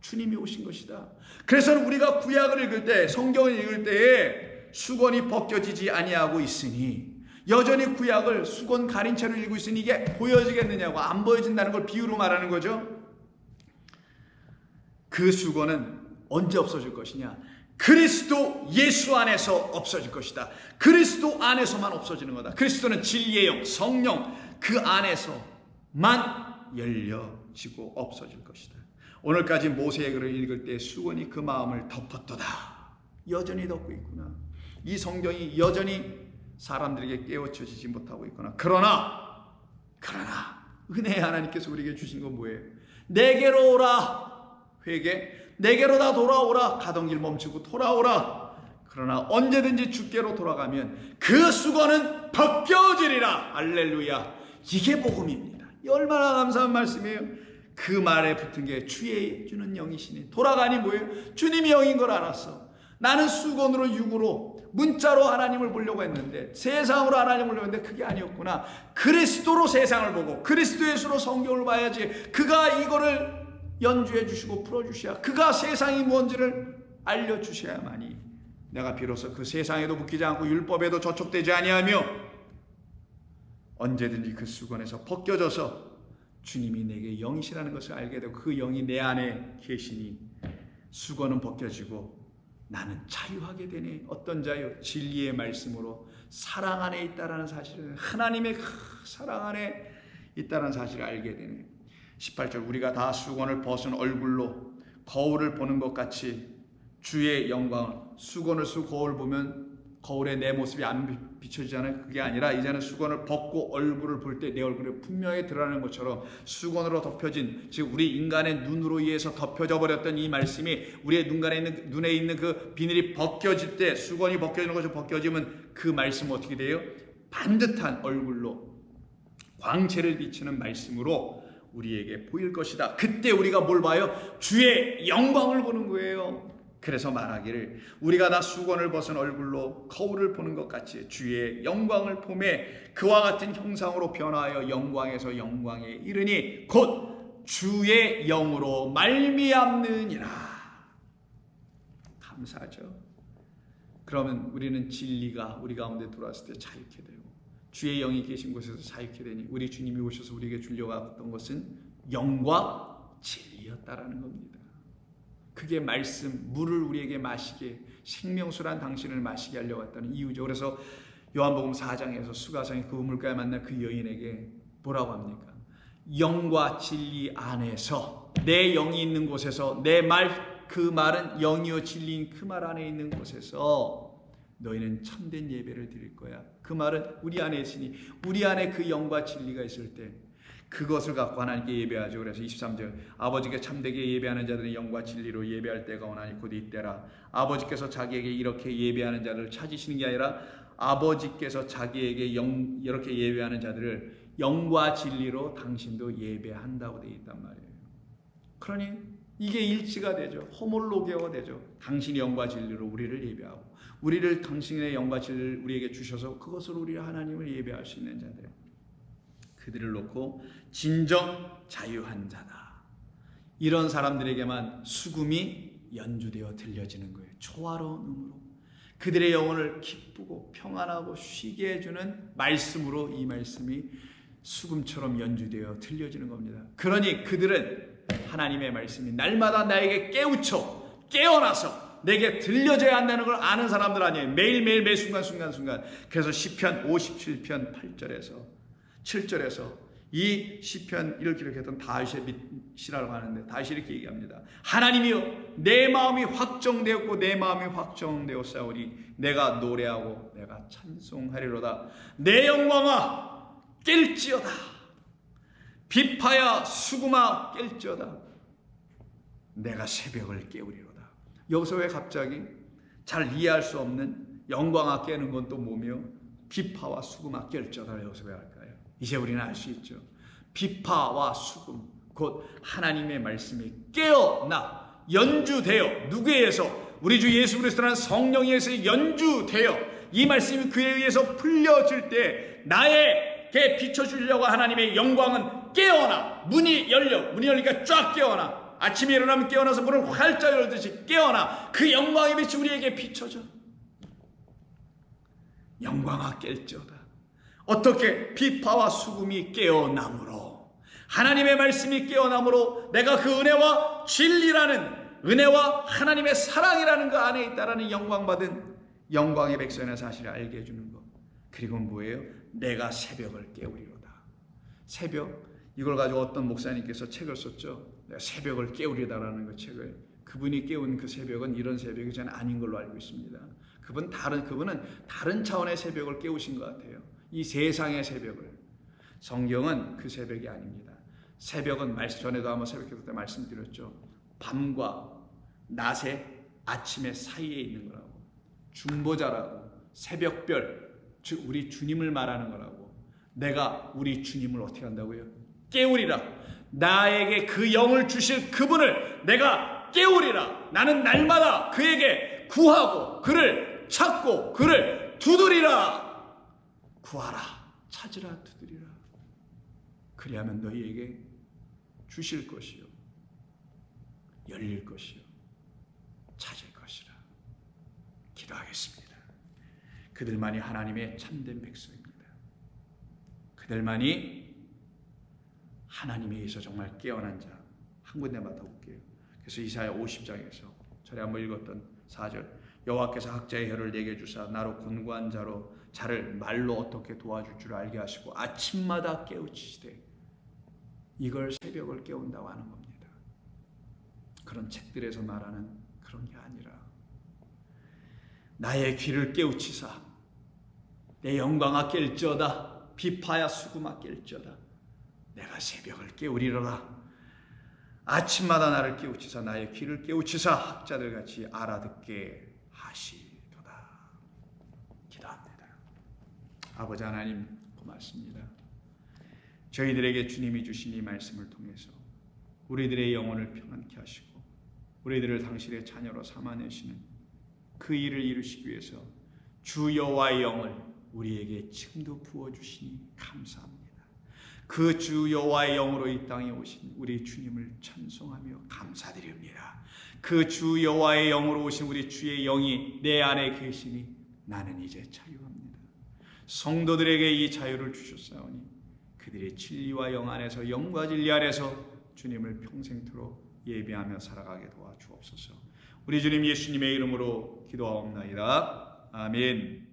주님이 오신 것이다. 그래서 우리가 구약을 읽을 때, 성경을 읽을 때에 수건이 벗겨지지 아니하고 있으니, 여전히 구약을 수건 가린 채로 읽고 있으니 이게 보여지겠느냐고, 안 보여진다는 걸 비유로 말하는 거죠. 그 수건은 언제 없어질 것이냐? 그리스도 예수 안에서 없어질 것이다. 그리스도 안에서만 없어지는 거다. 그리스도는 진리의 영, 성령, 그 안에서만 열려지고 없어질 것이다. 오늘까지 모세의 글을 읽을 때 수건이 그 마음을 덮었도다. 여전히 덮고 있구나. 이 성경이 여전히 사람들에게 깨우쳐지지 못하고 있구나. 그러나 은혜의 하나님께서 우리에게 주신 건 뭐예요? 내게로 오라. 회개. 내게로 다 돌아오라. 가던 길 멈추고 돌아오라. 그러나 언제든지 주께로 돌아가면 그 수고는 벗겨지리라. 할렐루야. 이게 복음입니다. 얼마나 감사한 말씀이에요. 그 말에 붙은 게 주의 주는 영이시니. 돌아가니 뭐예요? 주님이 영인 걸 알았어. 나는 수건으로 육으로 문자로 하나님을 보려고 했는데, 세상으로 하나님을 보려고 했는데 그게 아니었구나. 그리스도로 세상을 보고 그리스도 예수로 성경을 봐야지. 그가 이거를 연주해 주시고 풀어주셔야, 그가 세상이 뭔지를 알려주셔야만이 내가 비로소 그 세상에도 묶이지 않고 율법에도 저촉되지 아니하며 언제든지 그 수건에서 벗겨져서 주님이 내게 영이시라는 것을 알게 되고 그 영이 내 안에 계시니 수건은 벗겨지고 나는 자유하게 되네. 어떤 자유? 진리의 말씀으로 사랑 안에 있다라는 사실을, 하나님의 사랑 안에 있다는 사실을 알게 되네. 18절, 우리가 다 수건을 벗은 얼굴로 거울을 보는 것 같이 주의 영광을, 수건을 쓰고 거울 보면 거울에 내 모습이 안 비춰지잖아요. 그게 아니라 이제는 수건을 벗고 얼굴을 볼 때 내 얼굴이 분명히 드러나는 것처럼 수건으로 덮여진, 즉 우리 인간의 눈으로 의해서 덮여져 버렸던 이 말씀이 우리의 눈에 있는 그 비늘이 벗겨질 때, 수건이 벗겨지는 것이 벗겨지면 그 말씀은 어떻게 돼요? 반듯한 얼굴로 광채를 비치는 말씀으로 우리에게 보일 것이다. 그때 우리가 뭘 봐요? 주의 영광을 보는 거예요. 그래서 말하기를 우리가 다 수건을 벗은 얼굴로 거울을 보는 것 같이 주의 영광을 보매 그와 같은 형상으로 변화하여 영광에서 영광에 이르니 곧 주의 영으로 말미암느니라. 감사하죠. 그러면 우리는 진리가 우리 가운데 들어왔을 때 자유케 되고 주의 영이 계신 곳에서 자유케 되니 우리 주님이 오셔서 우리에게 주려고 했던 것은 영과 진리였다라는 겁니다. 그게 말씀, 물을 우리에게 마시게, 생명수란 당신을 마시게 하려고 했다는 이유죠. 그래서 요한복음 4장에서 수가성의 그 우물가에 만난 그 여인에게 뭐라고 합니까? 영과 진리 안에서, 내 영이 있는 곳에서, 내 말, 그 말은 영이요 진리인 그 말 안에 있는 곳에서 너희는 참된 예배를 드릴 거야. 그 말은 우리 안에 있으니 우리 안에 그 영과 진리가 있을 때 그것을 갖고 하나님께 예배하죠. 그래서 23절, 아버지께 참되게 예배하는 자들은 영과 진리로 예배할 때가 오나니 곧 이때라. 아버지께서 자기에게 이렇게 예배하는 자들을 찾으시는 게 아니라 아버지께서 자기에게 이렇게 예배하는 자들을 영과 진리로 당신도 예배한다고 되어 있단 말이에요. 그러니 이게 일치가 되죠. 호몰로게어가 되죠. 당신이 영과 진리로 우리를 예배하고 우리를 당신의 영과 진리를 우리에게 주셔서 그것으로 우리 하나님을 예배할 수 있는 자들, 그들을 놓고 진정 자유한 자다. 이런 사람들에게만 수금이 연주되어 들려지는 거예요. 조화로운 음으로 그들의 영혼을 기쁘고 평안하고 쉬게 해주는 말씀으로 이 말씀이 수금처럼 연주되어 들려지는 겁니다. 그러니 그들은 하나님의 말씀이 날마다 나에게 깨어나서 내게 들려져야 한다는 걸 아는 사람들 아니에요. 매일매일 매 순간. 그래서 시편 57편 8절에서 7절에서 이 시편을 기록했던 다윗의 시라고 하는데 다윗이 이렇게 얘기합니다. 하나님이여, 내 마음이 확정되었고 내 마음이 확정되었사오니 내가 노래하고 내가 찬송하리로다. 내 영광아 깰지어다. 비파야 수금아 깰지어다. 내가 새벽을 깨우리로다. 여기서 왜 갑자기 잘 이해할 수 없는 영광아 깨는 건 또 뭐며 비파와 수금아 깰지어다 여기서 왜 할까요? 이제 우리는 알 수 있죠. 비파와 수금, 곧 하나님의 말씀이 깨어나 연주되어, 누구에 의해서? 우리 주 예수 그리스도라는 성령에 의해서 연주되어 이 말씀이 그에 의해서 풀려질 때 나에게 비춰주려고 하나님의 영광은 깨어나, 문이 열리니까 쫙 깨어나, 아침에 일어나면 깨어나서 문을 활짝 열듯이 깨어나 그 영광의 빛이 우리에게 비춰져. 영광아 깰지어다. 어떻게? 비파와 수금이 깨어남으로, 하나님의 말씀이 깨어남으로 내가 그 은혜와 진리라는, 은혜와 하나님의 사랑이라는 그 안에 있다라는 영광받은 영광의 백성의 사실을 알게 해주는 것. 그리고 뭐예요? 내가 새벽을 깨우리로다. 새벽, 이걸 가지고 어떤 목사님께서 책을 썼죠. 내가 새벽을 깨우리다라는 그 책을. 그분이 깨운 그 새벽은 이런 새벽이 저는 아닌 걸로 알고 있습니다. 그분은 다른 차원의 새벽을 깨우신 것 같아요. 이 세상의 새벽을. 성경은 그 새벽이 아닙니다. 새벽은 말씀 전에도 한번 새벽기도 때 말씀드렸죠. 밤과 낮의 아침의 사이에 있는 거라고. 중보자라고. 새벽별, 즉 우리 주님을 말하는 거라고. 내가 우리 주님을 어떻게 한다고요? 깨우리라. 나에게 그 영을 주실 그분을 내가 깨우리라. 나는 날마다 그에게 구하고 그를 찾고 그를 두드리라. 구하라, 찾으라, 두드리라. 그리하면 너희에게 주실 것이요, 열릴 것이요, 찾을 것이라. 기도하겠습니다. 그들만이 하나님의 참된 백성입니다. 그들만이 하나님에 의해서 정말 깨어난 자. 한 군데만 더 볼게요. 그래서 이사야 50장에서 전에 한번 읽었던 4절. 여호와께서 학자의 혀를 내게 주사 나로 곤고한 자로 자를 말로 어떻게 도와줄 줄 알게 하시고 아침마다 깨우치시되. 이걸 새벽을 깨운다고 하는 겁니다. 그런 책들에서 말하는 그런 게 아니라 나의 귀를 깨우치사 내 영광아 깰지어다 비파야 수구마 깰지어다. 내가 새벽을 깨우리라. 아침마다 나를 깨우치사 나의 귀를 깨우치사 학자들 같이 알아듣게 하시도다. 기도합니다. 아버지 하나님 고맙습니다. 저희들에게 주님이 주신 이 말씀을 통해서 우리들의 영혼을 평안케 하시고 우리들을 당신의 자녀로 삼아내시는 그 일을 이루시기 위해서 주 여호와의 영을 우리에게 지금도 부어주시니 감사합니다. 그 주 여호와의 영으로 이 땅에 오신 우리 주님을 찬송하며 감사드립니다. 그 주 여호와의 영으로 오신 우리 주의 영이 내 안에 계시니 나는 이제 자유합니다. 성도들에게 이 자유를 주셨사오니 그들의 진리와 영 안에서 영과 진리 안에서 주님을 평생토록 예배하며 살아가게 도와주옵소서. 우리 주님 예수님의 이름으로 기도하옵나이다. 아멘.